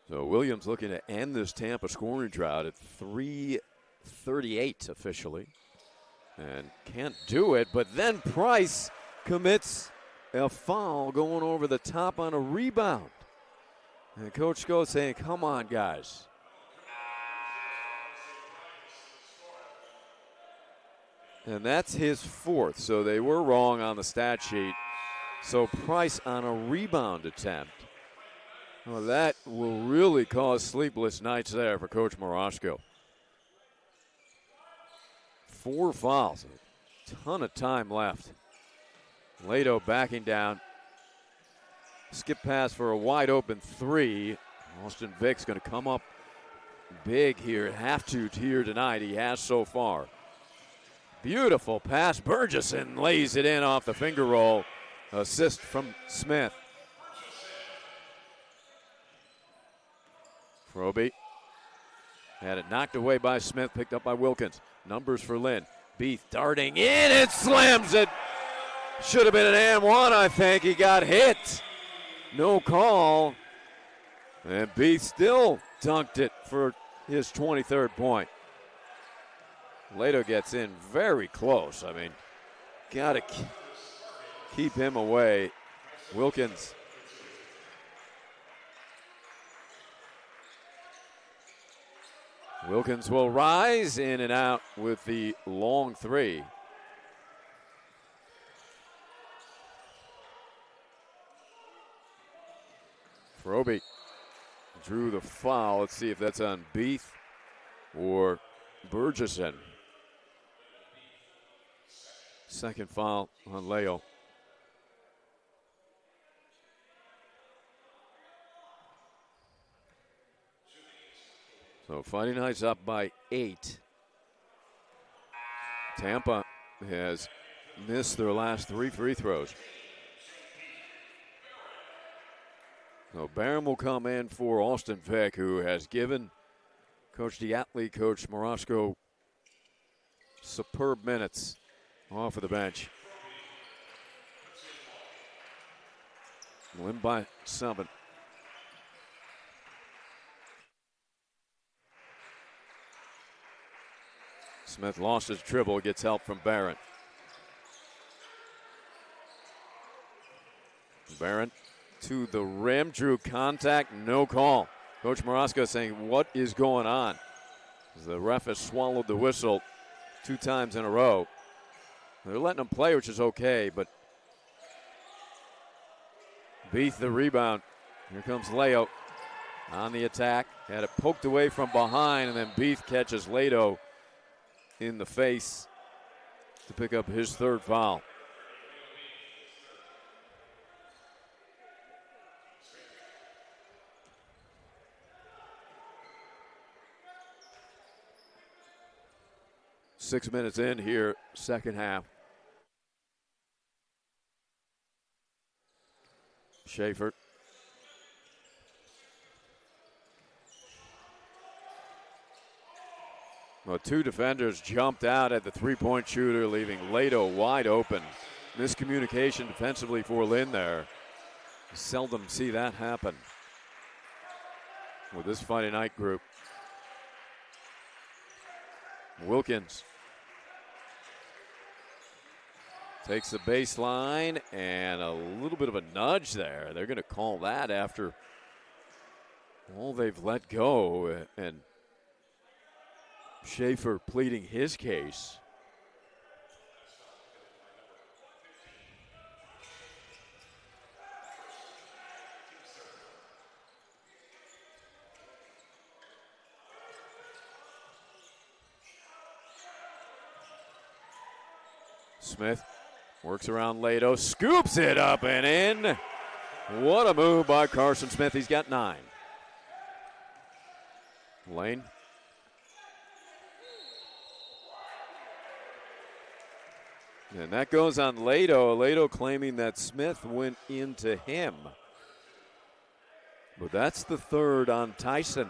So Williams looking to end this Tampa scoring drought at 3:38 officially. And can't do it, but then Price commits a foul going over the top on a rebound. And Coach Sco saying, come on, guys. And that's his 4th, so they were wrong on the stat sheet. So Price on a rebound attempt. Well, that will really cause sleepless nights there for Coach Moroshko. 4 fouls, a ton of time left. Leto backing down. Skip pass for a wide open 3. Austin Vick's going to come up big here, have to here tonight. He has so far. Beautiful pass. Burgesson lays it in off the finger roll. Assist from Smith. Froby had it knocked away by Smith, picked up by Wilkins. Numbers for Lynn. Beath darting in and slams it. Should have been an and one, I think. He got hit. No call. And Beath still dunked it for his 23rd point. Lato gets in very close. I mean, got to keep him away. Wilkins. Wilkins will rise in and out with the long three. Frobe drew the foul. Let's see if that's on Beath or Burgess. Second foul on Leo. So Fighting Knights up by 8. Tampa has missed their last 3 free throws. So Barron will come in for Austin Vick, who has given Coach Diatley, Coach Morosco superb minutes off of the bench. Lynn by 7. Smith lost his dribble, gets help from Barron. Barron to the rim, drew contact, no call. Coach Morosco saying, what is going on? The ref has swallowed the whistle 2 times in a row. They're letting him play, which is okay, but Beath the rebound. Here comes Leo on the attack. Had it poked away from behind, and then Beath catches Lato in the face to pick up his 3rd foul. Six minutes in here, second half. Schaefer. Well, 2 defenders jumped out at the three-point shooter, leaving Lato wide open. Miscommunication defensively for Lynn there. Seldom see that happen with this Fighting Night group. Wilkins takes the baseline, and a little bit of a nudge there. They're going to call that after all they've let go, and Schaefer pleading his case. Smith works around Lato, scoops it up and in. What a move by Carson Smith. He's got 9. Lane. And that goes on Lato. Lato claiming that Smith went into him. But that's the 3rd on Tyson.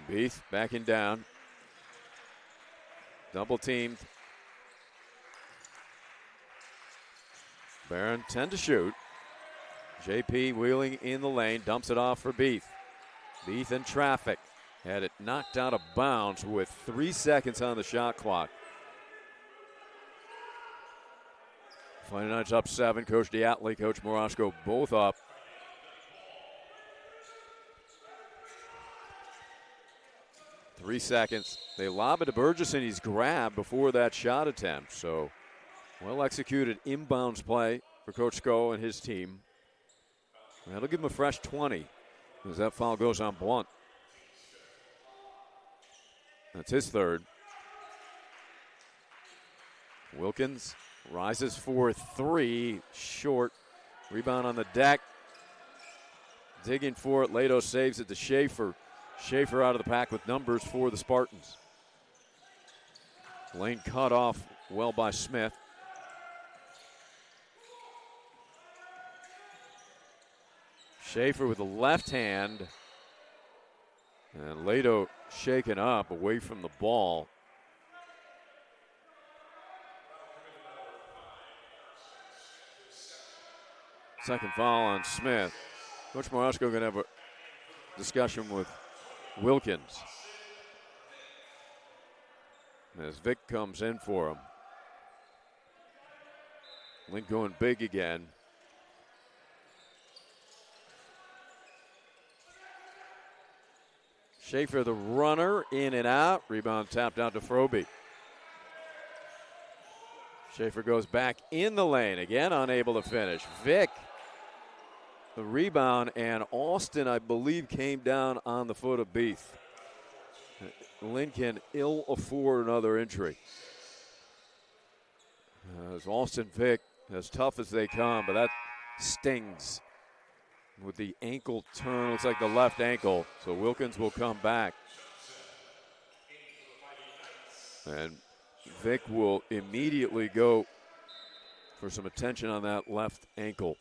Beath backing down. Double teamed. Barron 10 to shoot. JP wheeling in the lane, dumps it off for Beath. Beath in traffic. Had it knocked out of bounds with 3 seconds on the shot clock. Fighting Knights up 7. Coach Diatley, Coach Morosco both up. Three seconds. They lob it to Burgess, and he's grabbed before that shot attempt. So, well-executed inbounds play for Coach Sco and his team. That'll give him a fresh 20 as that foul goes on Blunt. That's his 3rd. Wilkins rises for 3, short. Rebound on the deck. Digging for it. Lato saves it to Schaefer. Schaefer out of the pack with numbers for the Spartans. Lane cut off well by Smith. Schaefer with the left hand. And Lato shaken up away from the ball. Second foul on Smith. Coach Marasco going to have a discussion with Wilkins as Vic comes in for him. Lynn going big again. Schaefer, the runner, in and out. Rebound tapped out to Froby. Schaefer goes back in the lane. Again, unable to finish. Vic, the rebound, and Austin, I believe, came down on the foot of Beath. Lynn can ill afford another injury. As Austin Vic, as tough as they come, but that stings. With the ankle turn, looks like the left ankle. So Wilkins will come back. And Vic will immediately go for some attention on that left ankle.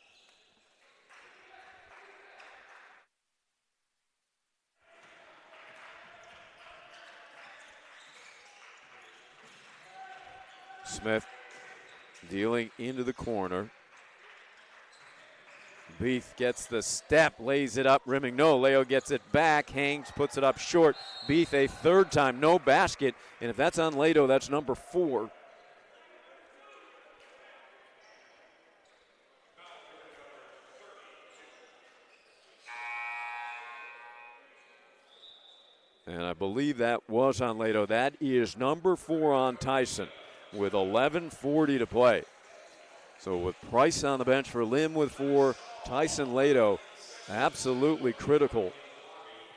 Smith dealing into the corner. Beath gets the step, lays it up, rimming. No, Leo gets it back, hangs, puts it up short. Beath a third time, no basket. And if that's on Lato, that's number 4. And I believe that was on Lato. That is number 4 on Tyson with 11:40 to play. So with Price on the bench for Lim with 4, Tyson Lato absolutely critical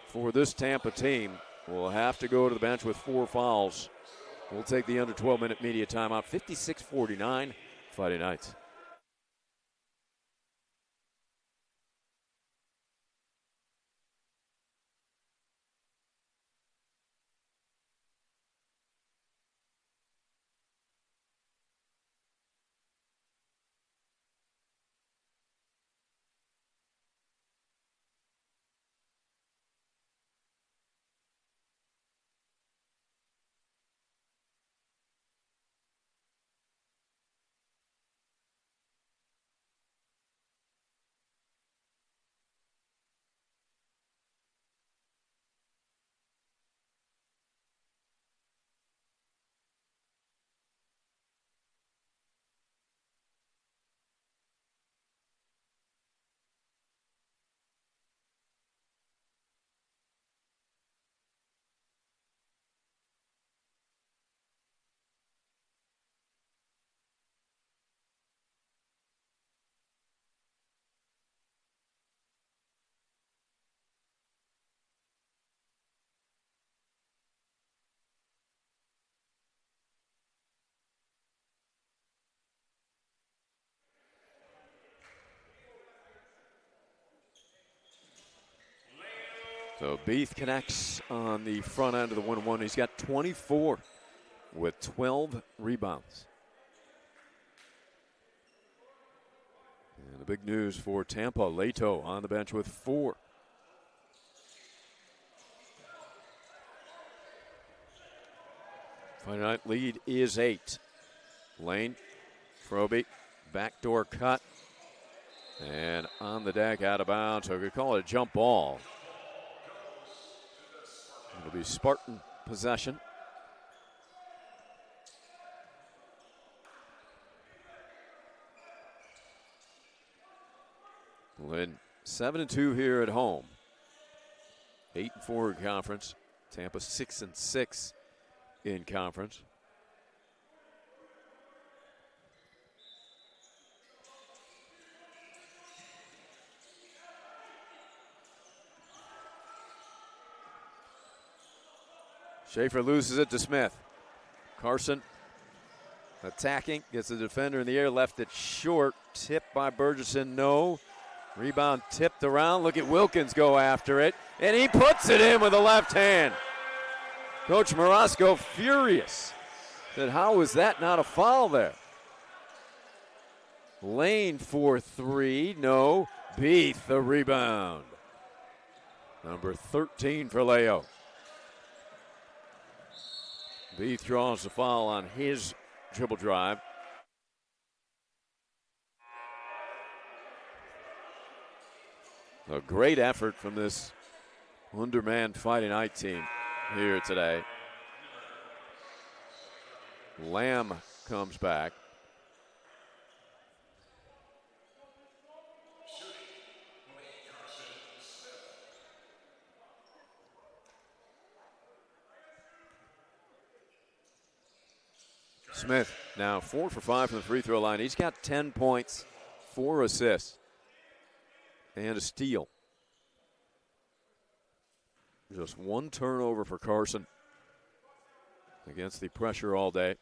for this Tampa team. Will have to go to the bench with 4 fouls. We'll take the under 12-minute media timeout. 56-49, Friday Knights. So Beath connects on the front end of the 1-1. He's got 24 with 12 rebounds. And the big news for Tampa, Lato on the bench with 4. Friday night lead is 8. Lane, Froby, backdoor cut. And on the deck, out of bounds. So we could call it a jump ball. It'll be Spartan possession. Lynn 7-2 here at home. 8-4 in conference. Tampa 6-6 in conference. Schaefer loses it to Smith. Carson attacking, gets the defender in the air, left it short. Tipped by Burgesson, no. Rebound tipped around. Look at Wilkins go after it, and he puts it in with the left hand. Coach Marasco furious. Then how is that not a foul there? Lane for three, no. Beath the rebound. Number 13 for Leo. Beath draws the foul on his dribble drive. A great effort from this undermanned Fighting Night team here today. Lamb comes back. Smith now 4 for 5 from the free throw line. He's got 10 points, 4 assists, and a steal. Just one turnover for Carson against the pressure all day.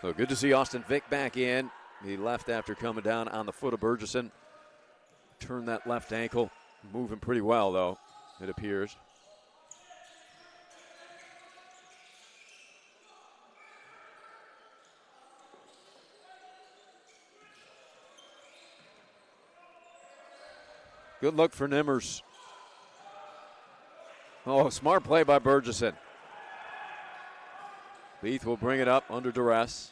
So good to see Austin Vick back in. He left after coming down on the foot of Burgesson. Turned that left ankle. Moving pretty well, though, it appears. Good look for Nimmers. Oh, smart play by Burgesson. Beath will bring it up under duress.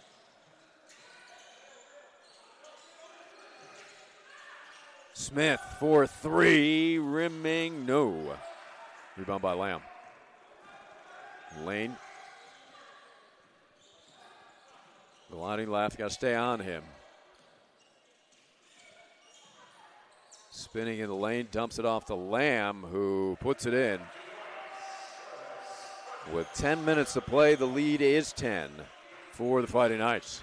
Smith for three, rimming, no. Rebound by Lamb. Lane. Gliding left, got to stay on him. Spinning in the lane, dumps it off to Lamb, who puts it in. With 10 minutes to play, the lead is 10 for the Fighting Knights.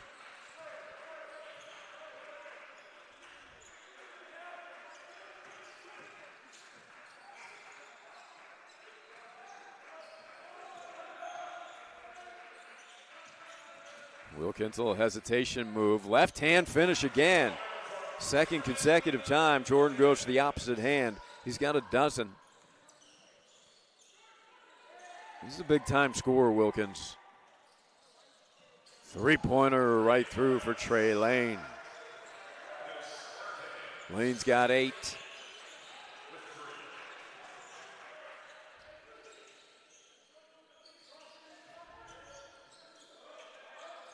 Wilkins, a little hesitation move. Left hand finish again. Second consecutive time, Jordan goes to the opposite hand. He's got a dozen. He's a big-time scorer, Wilkins. Three-pointer right through for Trey Lane. Lane's got 8.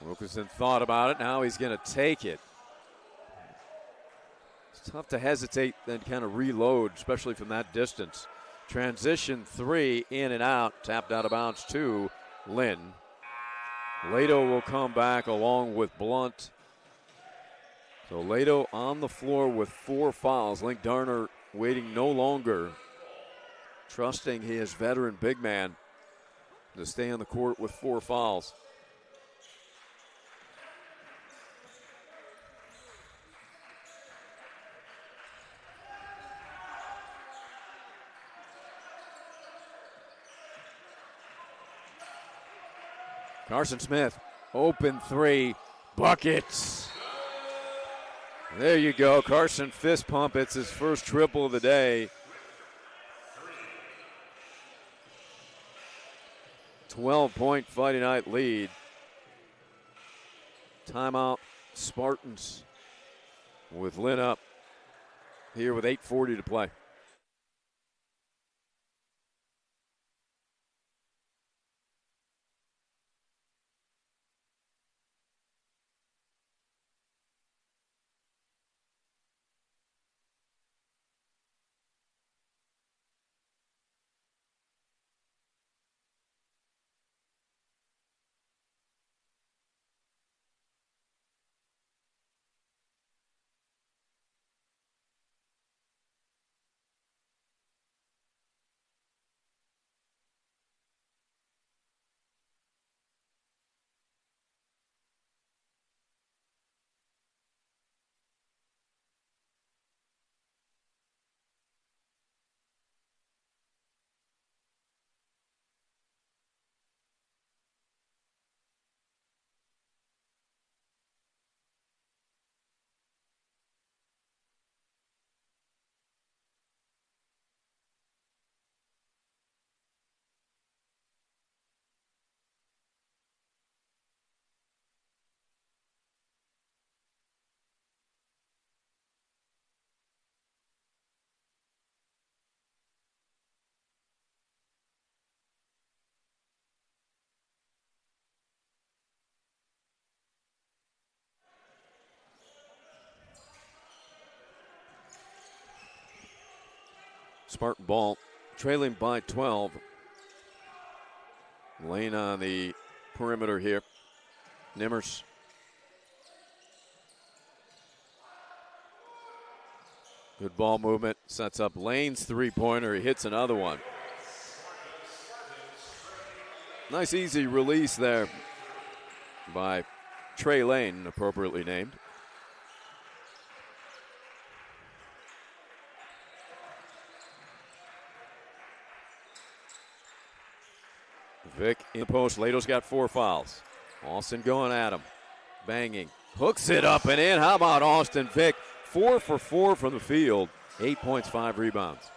Wilkinson thought about it. Now he's going to take it. It's tough to hesitate, then kind of reload, especially from that distance. Transition 3, in and out. Tapped out of bounds to Lynn. Lato will come back along with Blunt. So Lato on the floor with 4 fouls. Link Darner waiting no longer, trusting his veteran big man to stay on the court with 4 fouls. Carson Smith, open 3, buckets. There you go, Carson fist pump. It's his first triple of the day. 12-point Fighting Night lead. Timeout, Spartans with Lynn up here with 8:40 to play. Spartan ball, trailing by 12. Lane on the perimeter here. Nimmers. Good ball movement, sets up Lane's three-pointer. He hits another one. Nice easy release there by Trey Lane, appropriately named. Vic in the post. Lato's got 4 fouls. Austin going at him. Banging. Hooks it up and in. How about Austin Vic? 4 for 4 from the field. 8 points, 5 rebounds.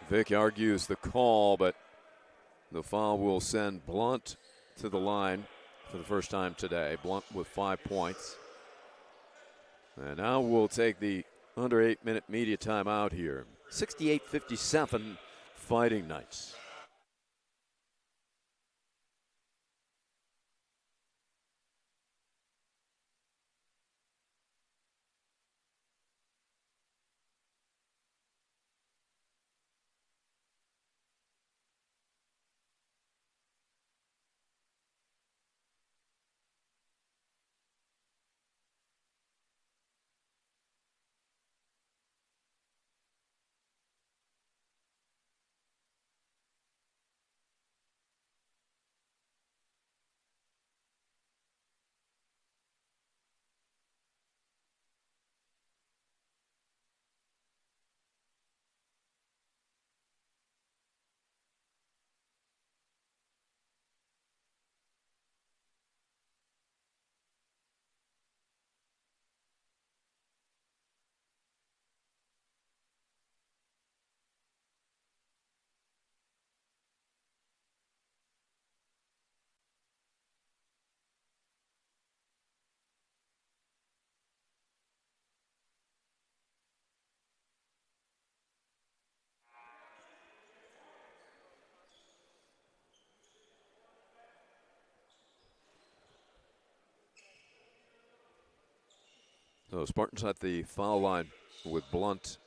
Vic argues the call, but the foul will send Blunt to the line for the first time today. Blunt with 5 points. And now we'll take the under 8-minute media timeout here. 68-57 Fighting Knights. So Spartans at the foul line with Blunt.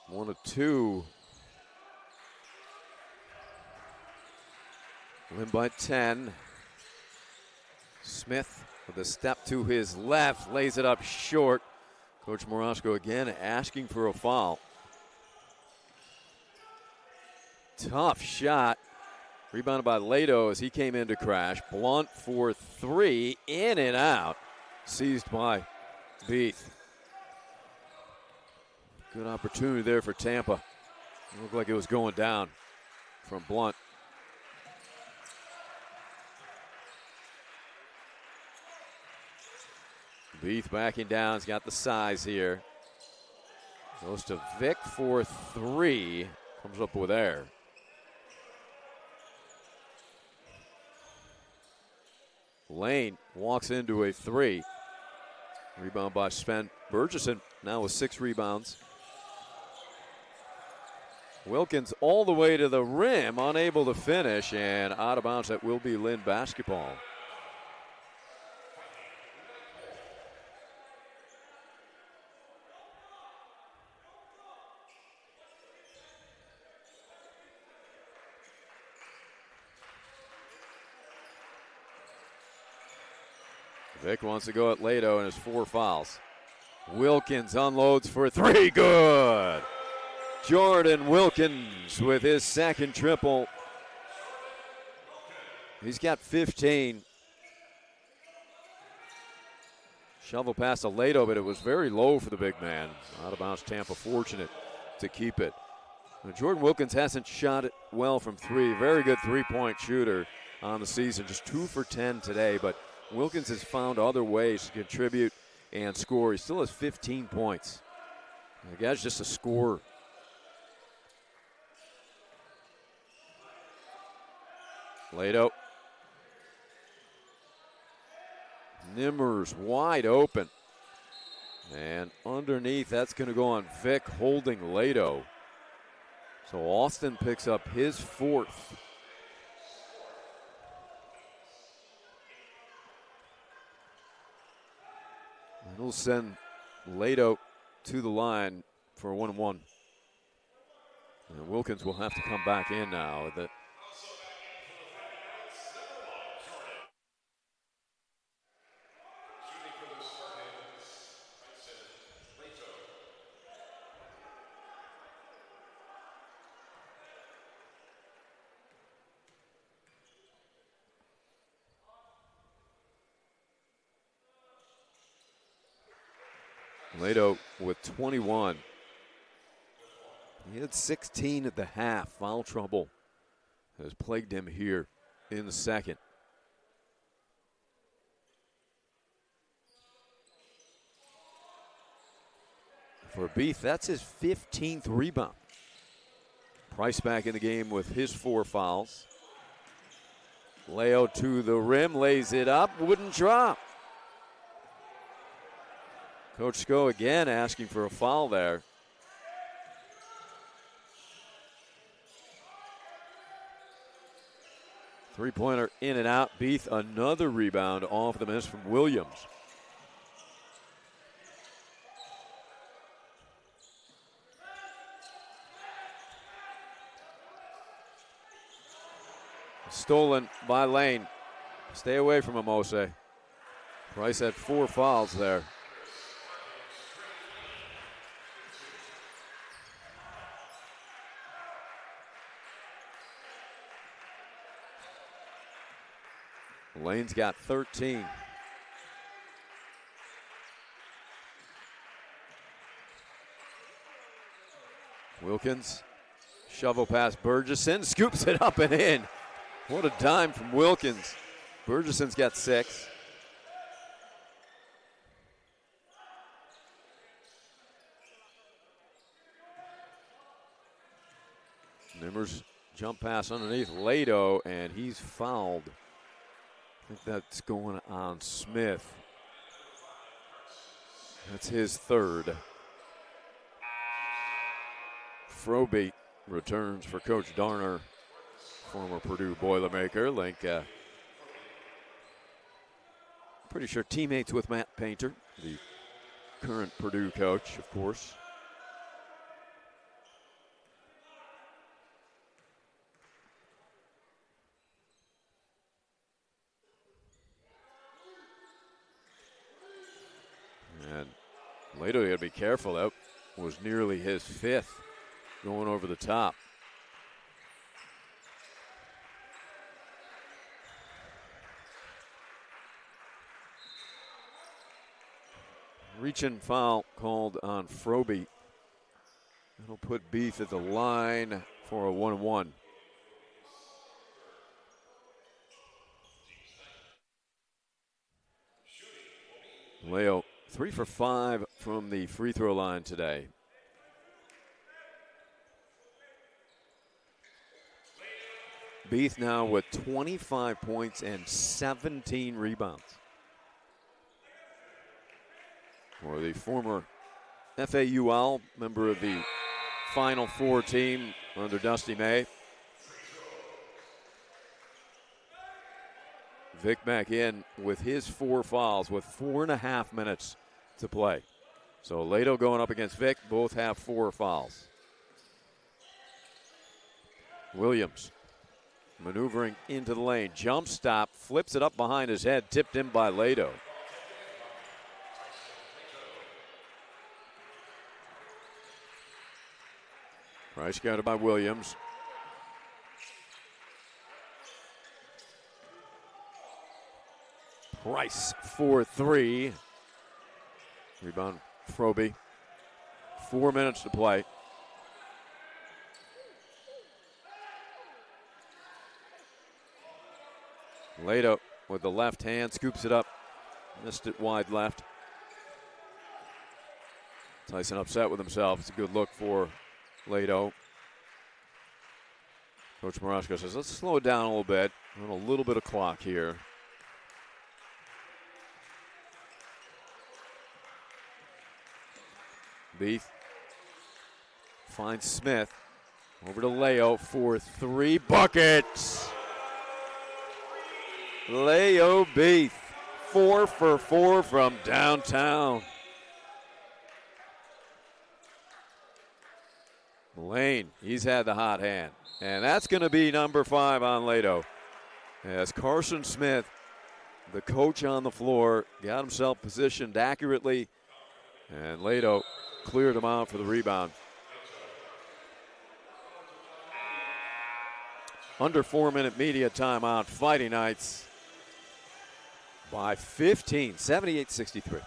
One of two. Lynn by 10. Smith with a step to his left, lays it up short. Coach Morosco again asking for a foul. Tough shot. Rebounded by Lato as he came in to crash. Blunt for 3, in and out. Seized by Beath. Good opportunity there for Tampa. It looked like it was going down from Blunt. Beath backing down. He's got the size here. Goes to Vic for 3. Comes up with air. Lane walks into a 3. Rebound by Sven Bergeson, now with 6 rebounds. Wilkins all the way to the rim, unable to finish, and out of bounds. That will be Lynn basketball. Vic wants to go at Lato and his 4 fouls. Wilkins unloads for 3, good. Jordan Wilkins with his second triple. He's got 15. Shovel pass to Lato, but it was very low for the big man. Out of bounds, Tampa fortunate to keep it. Now, Jordan Wilkins hasn't shot it well from 3. Very good three-point shooter on the season. Just 2 for 10 today, but Wilkins has found other ways to contribute and score. He still has 15 points. The guy's just a scorer. Lato. Nimmers wide open. And underneath, that's going to go on Vic holding Lato. So Austin picks up his fourth. And he'll send Lato to the line for a 1-1. And Wilkins will have to come back in now. Lato with 21. He had 16 at the half. Foul trouble has plagued him here in the second. For Beath, that's his 15th rebound. Price back in the game with his 4 fouls. Leo to the rim, lays it up, wouldn't drop. Coach Sco again asking for a foul there. Three-pointer in and out. Beath, another rebound off the miss from Williams. Stolen by Lane. Stay away from him, Ose. Price had 4 fouls there. Lane's got 13. Wilkins, shovel past Burgesson, scoops it up and in. What a dime from Wilkins. Burgesson's got 6. Nimmers jump pass underneath Lato, and he's fouled. I think that's going on Smith. That's his 3rd. Frobe returns for Coach Darner, former Purdue Boilermaker. Link, pretty sure teammates with Matt Painter, the current Purdue coach, of course. And Lato, you got to be careful. That was nearly his 5th going over the top. Reach-in foul called on Frobe. That'll put Beath at the line for a 1-1. Leo 3 for 5 from the free throw line today. Beath now with 25 points and 17 rebounds. For the former FAU Owl, member of the Final Four team under Dusty May. Vic back in with his 4 fouls with 4.5 minutes to play. So Lato going up against Vic, both have 4 fouls. Williams maneuvering into the lane, jump stop, flips it up behind his head, tipped in by Lato. Price guarded by Williams. Price for 3. Rebound, Frobe. 4 minutes to play. Lato with the left hand, scoops it up. Missed it wide left. Tyson upset with himself. It's a good look for Lato. Coach Morosco says, let's slow it down a little bit. A little bit of clock here. Beath finds Smith. Over to Leo for 3 buckets. Leo Beath, 4 for 4 from downtown. Lane, he's had the hot hand. And that's going to be number 5 on Lado. As Carson Smith, the coach on the floor, got himself positioned accurately. And Lado cleared him out for the rebound. Under 4-minute media timeout, Fighting Knights by 15, 78-63.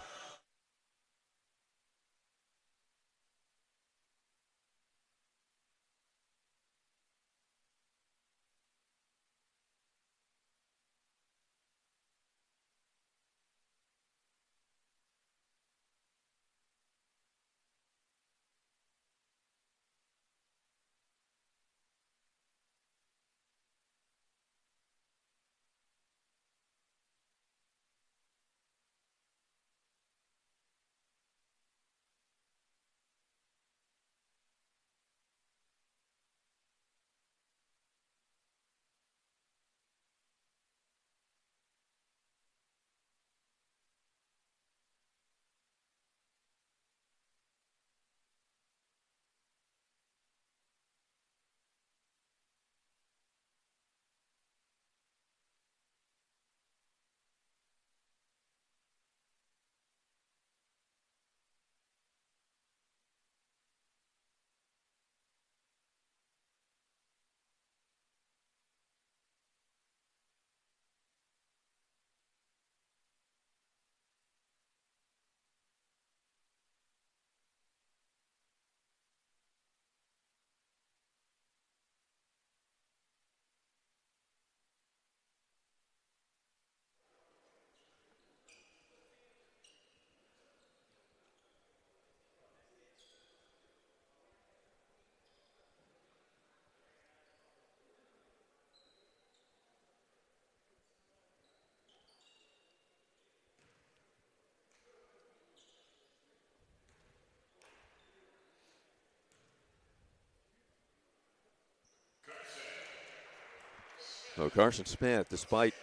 So Carson Smith, despite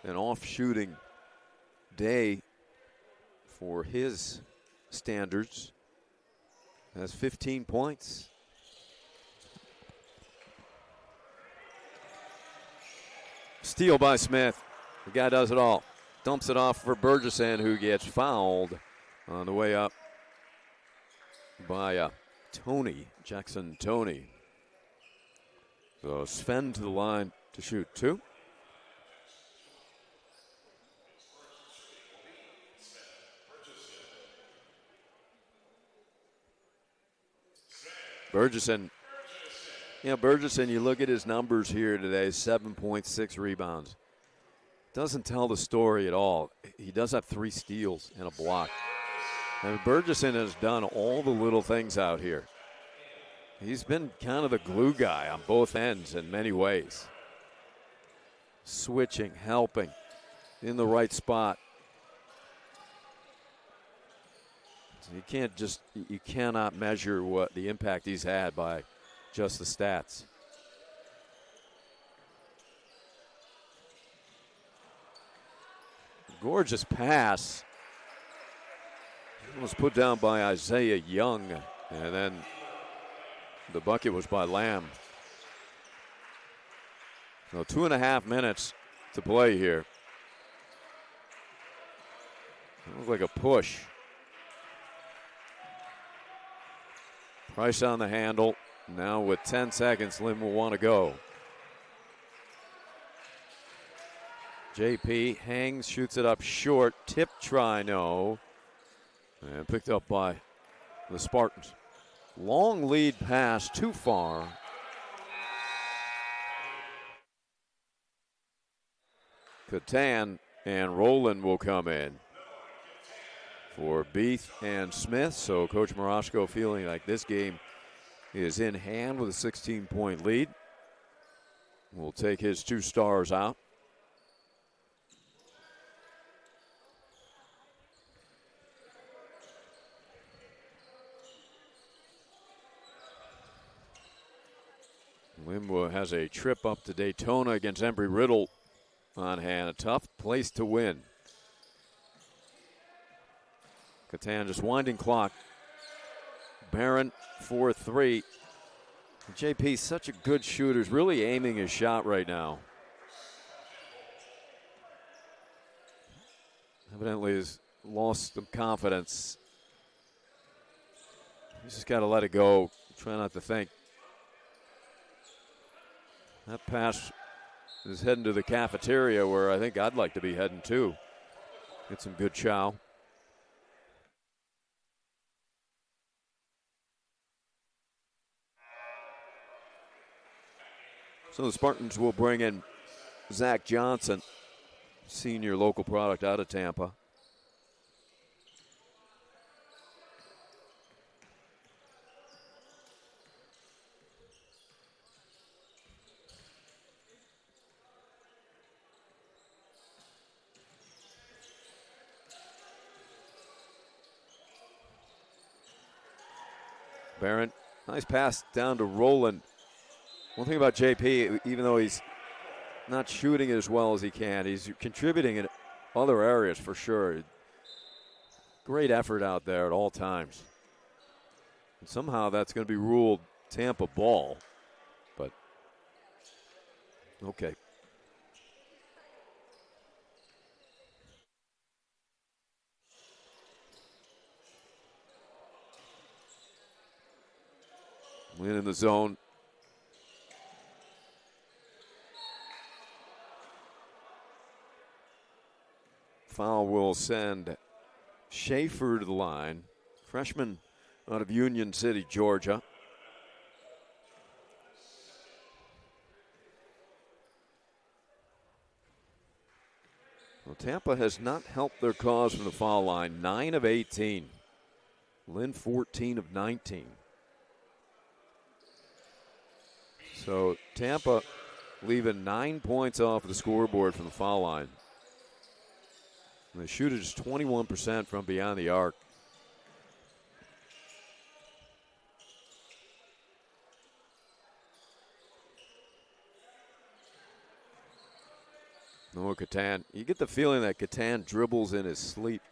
an off-shooting day for his standards, has 15 points. Steal by Smith. The guy does it all. Dumps it off for Burgesson, who gets fouled on the way up by Jackson Tony. So Sven to the line to shoot 2. Burgesson, you look at his numbers here today, 7.6 rebounds. Doesn't tell the story at all. He does have 3 steals and a block. And Burgesson has done all the little things out here. He's been kind of the glue guy on both ends in many ways. Switching, helping, in the right spot. So you cannot measure what the impact he's had by just the stats. Gorgeous pass. It was put down by Isaiah Young, and then the bucket was by Lamb. So 2.5 minutes to play here. It looks like a push. Price on the handle. Now with 10 seconds, Lynn will want to go. JP hangs, shoots it up short. Tip try, no. And picked up by the Spartans. Long lead pass, too far. Catan and Rowland will come in for Beath and Smith. So Coach Morosco feeling like this game is in hand with a 16-point lead. will take his 2 stars out. Lynn has a trip up to Daytona against Embry-Riddle on hand. A tough place to win. Catan just winding clock. Barron 4-3. JP, such a good shooter, is really aiming his shot right now. Evidently has lost some confidence. He's just got to let it go. Try not to think. That pass is heading to the cafeteria where I think I'd like to be heading too. Get some good chow. So the Spartans will bring in Zach Johnson, senior local product out of Tampa. Barron, nice pass down to Rowland. One thing about JP, even though he's not shooting it as well as he can, he's contributing in other areas for sure. Great effort out there at all times. And somehow that's going to be ruled Tampa ball, but okay. Lynn in the zone. Foul will send Schaefer to the line. Freshman out of Union City, Georgia. Well, Tampa has not helped their cause from the foul line. 9 of 18. Lynn 14 of 19. So Tampa leaving 9 points off the scoreboard from the foul line. And the shoot is 21% from beyond the arc. Noah Catan. You get the feeling that Catan dribbles in his sleep.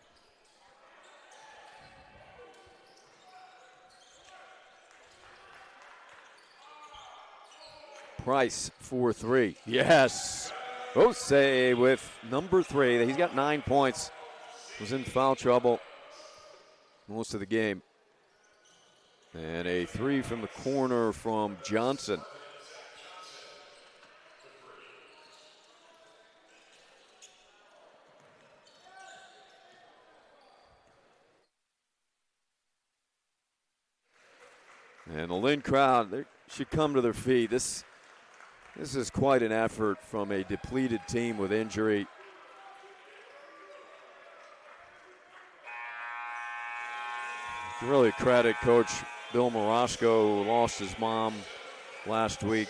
Price 4-3. Yes. Osei with number 3. He's got 9 points. Was in foul trouble most of the game. And a 3 from the corner from Johnson. And the Lynn crowd, they should come to their feet. This is quite an effort from a depleted team with injury. Really credit Coach Bill Morosco, who lost his mom last week.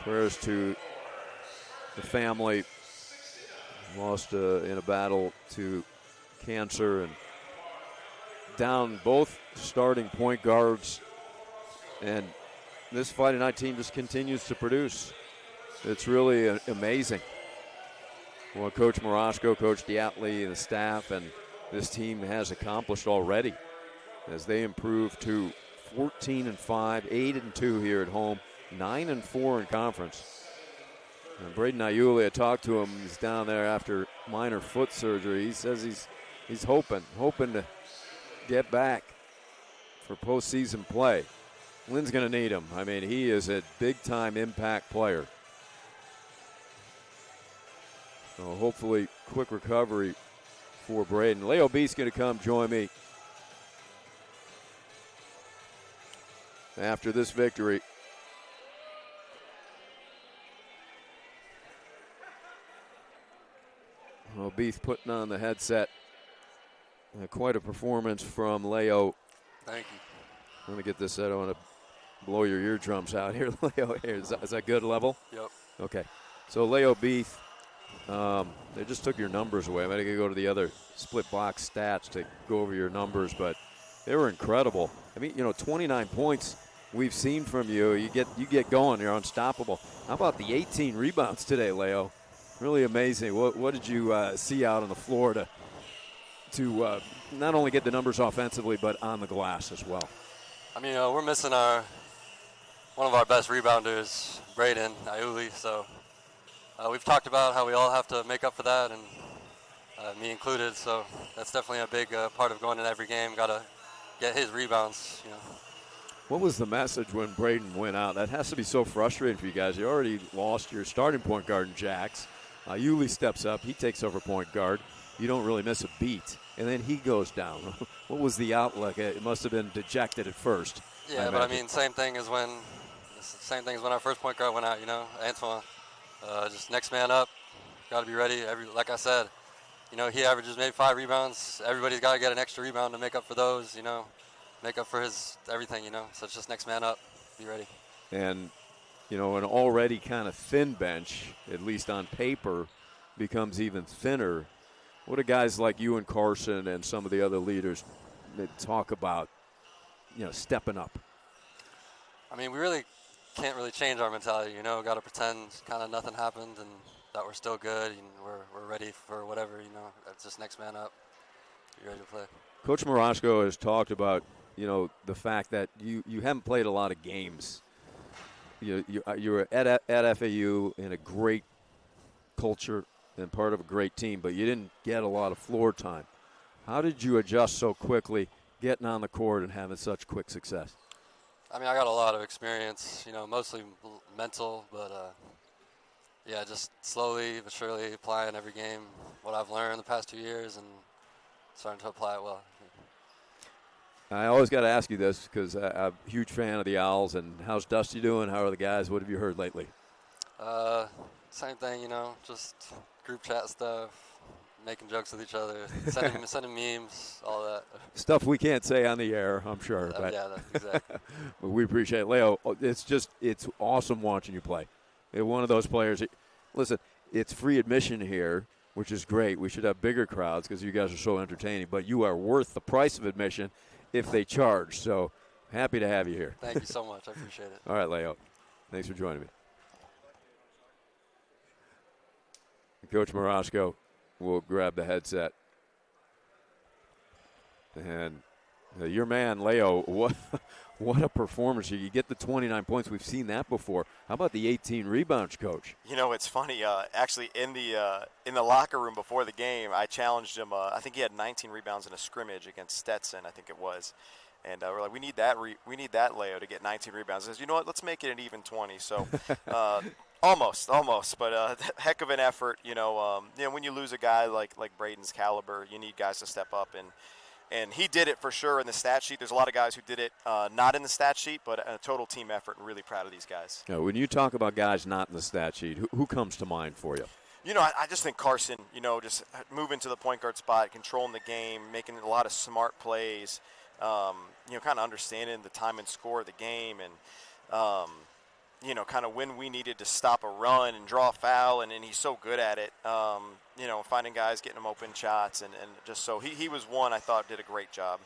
Prayers to the family. Lost in a battle to cancer, and down both starting point guards. And this Friday night team just continues to produce. It's really amazing what Coach Morosco, Coach Diatley, and the staff and this team has accomplished already as they improve to 14-5, 8-2 here at home, 9-4 in conference. And Braden Ayuli, I talked to him. He's down there after minor foot surgery. He says he's hoping to get back for postseason play. Lynn's going to need him. I mean, he is a big-time impact player. So hopefully quick recovery for Braden. Leo B's going to come join me after this victory. Well, Beef putting on the headset. Quite a performance from Leo. Thank you. Let me get this set. I want to blow your eardrums out here, Leo. Is that good level? Yep. Okay. So Leo Beath, they just took your numbers away. I'm going to go to the other split box stats to go over your numbers, but they were incredible. I mean, 29 points we've seen from you. You get going. You're unstoppable. How about the 18 rebounds today, Leo? Really amazing. What did you see out on the floor to not only get the numbers offensively, but on the glass as well? I mean, we're missing one of our best rebounders, Braden Iuli. So we've talked about how we all have to make up for that, and me included. So that's definitely a big part of going in every game. Got to get his rebounds. What was the message when Braden went out? That has to be so frustrating for you guys. You already lost your starting point guard in Jax. Iuli steps up. He takes over point guard. You don't really miss a beat. And then he goes down. What was the outlook? It must have been dejected at first. Yeah, but I mean, same thing as when our first point guard went out. Antoine, just next man up. Got to be ready. Like I said, he averages maybe 5 rebounds. Everybody's got to get an extra rebound to make up for those. Make up for his everything. So it's just next man up. Be ready. And an already kind of thin bench, at least on paper, becomes even thinner. What do guys like you and Carson and some of the other leaders talk about, stepping up? I mean, we really can't really change our mentality, got to pretend kind of nothing happened and that we're still good and we're ready for whatever, That's just next man up. Be ready to play. Coach Morosco has talked about, the fact that you haven't played a lot of games. You were at FAU in a great culture and part of a great team, but you didn't get a lot of floor time. How did you adjust so quickly, getting on the court and having such quick success? I mean, I got a lot of experience, mostly mental, but just slowly but surely applying every game what I've learned the past 2 years and starting to apply it well. I always got to ask you this because I'm a huge fan of the Owls. And how's Dusty doing? How are the guys? What have you heard lately? Same thing, just group chat stuff, making jokes with each other, sending memes, all that. Stuff we can't say on the air, I'm sure. Exactly. But we appreciate it. Leo, it's awesome watching you play. You're one of those players. Listen, it's free admission here, which is great. We should have bigger crowds because you guys are so entertaining. But you are worth the price of admission if they charge. So happy to have you here. Thank you so much. I appreciate it. All right, Leo. Thanks for joining me. Coach Morosco will grab the headset. And your man, Leo, what a performance. You get the 29 points. We've seen that before. How about the 18 rebounds, Coach? It's funny. Actually, in the locker room before the game, I challenged him. I think he had 19 rebounds in a scrimmage against Stetson, I think it was. And we're like, we need that, Leo, to get 19 rebounds. He says, you know what, let's make it an even 20. So almost. But heck of an effort. When you lose a guy like Braden's caliber, you need guys to step up. And he did it for sure in the stat sheet. There's a lot of guys who did it not in the stat sheet, but a total team effort, and really proud of these guys. When you talk about guys not in the stat sheet, who comes to mind for you? I just think Carson, just moving to the point guard spot, controlling the game, making a lot of smart plays, kind of understanding the time and score of the game and, kind of when we needed to stop a run and draw a foul, and he's so good at it, finding guys, getting them open shots, and just so he was one I thought did a great job.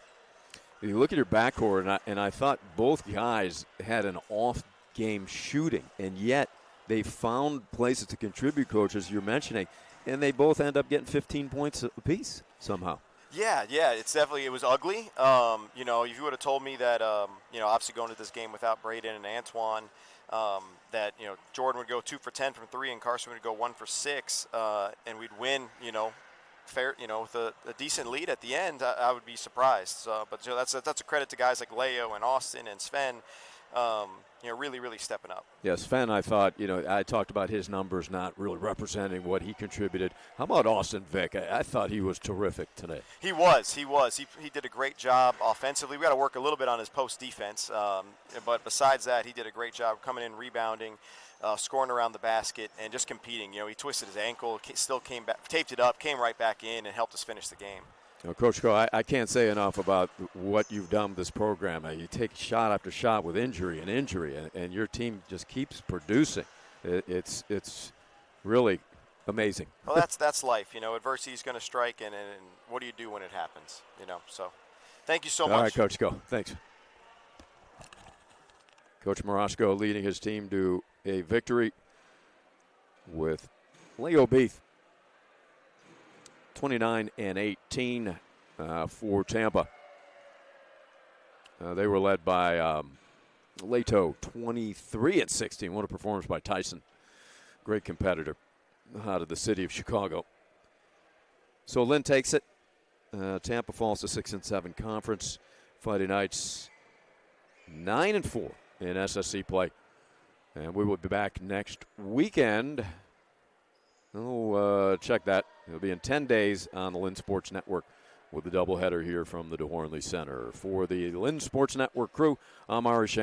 You look at your backcourt, and I thought both guys had an off-game shooting, and yet they found places to contribute, Coach, as you're mentioning, and they both end up getting 15 points apiece somehow. Yeah, it was ugly. If you would have told me that, obviously going to this game without Braden and Antoine, that, Jordan would go 2 for 10 from 3 and Carson would go 1 for 6, and we'd win, fair, with a decent lead at the end, I would be surprised. But that's a credit to guys like Leo and Austin and Sven, really, really stepping up. Yeah, Sven, I thought, I talked about his numbers not really representing what he contributed. How about Austin Vick? I thought he was terrific today. He was. He did a great job offensively. We got to work a little bit on his post defense. But besides that, he did a great job coming in, rebounding, scoring around the basket, and just competing. He twisted his ankle, still came back, taped it up, came right back in, and helped us finish the game. Coach Crow, I can't say enough about what you've done with this program. You take shot after shot with injury, and your team just keeps producing. It's really amazing. Well, that's life. Adversity is going to strike, and what do you do when it happens? So thank you so much. All right, Coach, go. Thanks. Coach Morosco leading his team to a victory with Leo Beef, 29-18 for Tampa. They were led by Leto, 23-16. What a performance by Tyson. Great competitor out of the city of Chicago. So Lynn takes it. Tampa falls to 6-7 conference. Friday nights 9-4 in SSC play. And we will be back next weekend. Check that. It'll be in 10 days on the Lynn Sports Network with a doubleheader here from the DeHornley Center. For the Lynn Sports Network crew, I'm Ari Shan.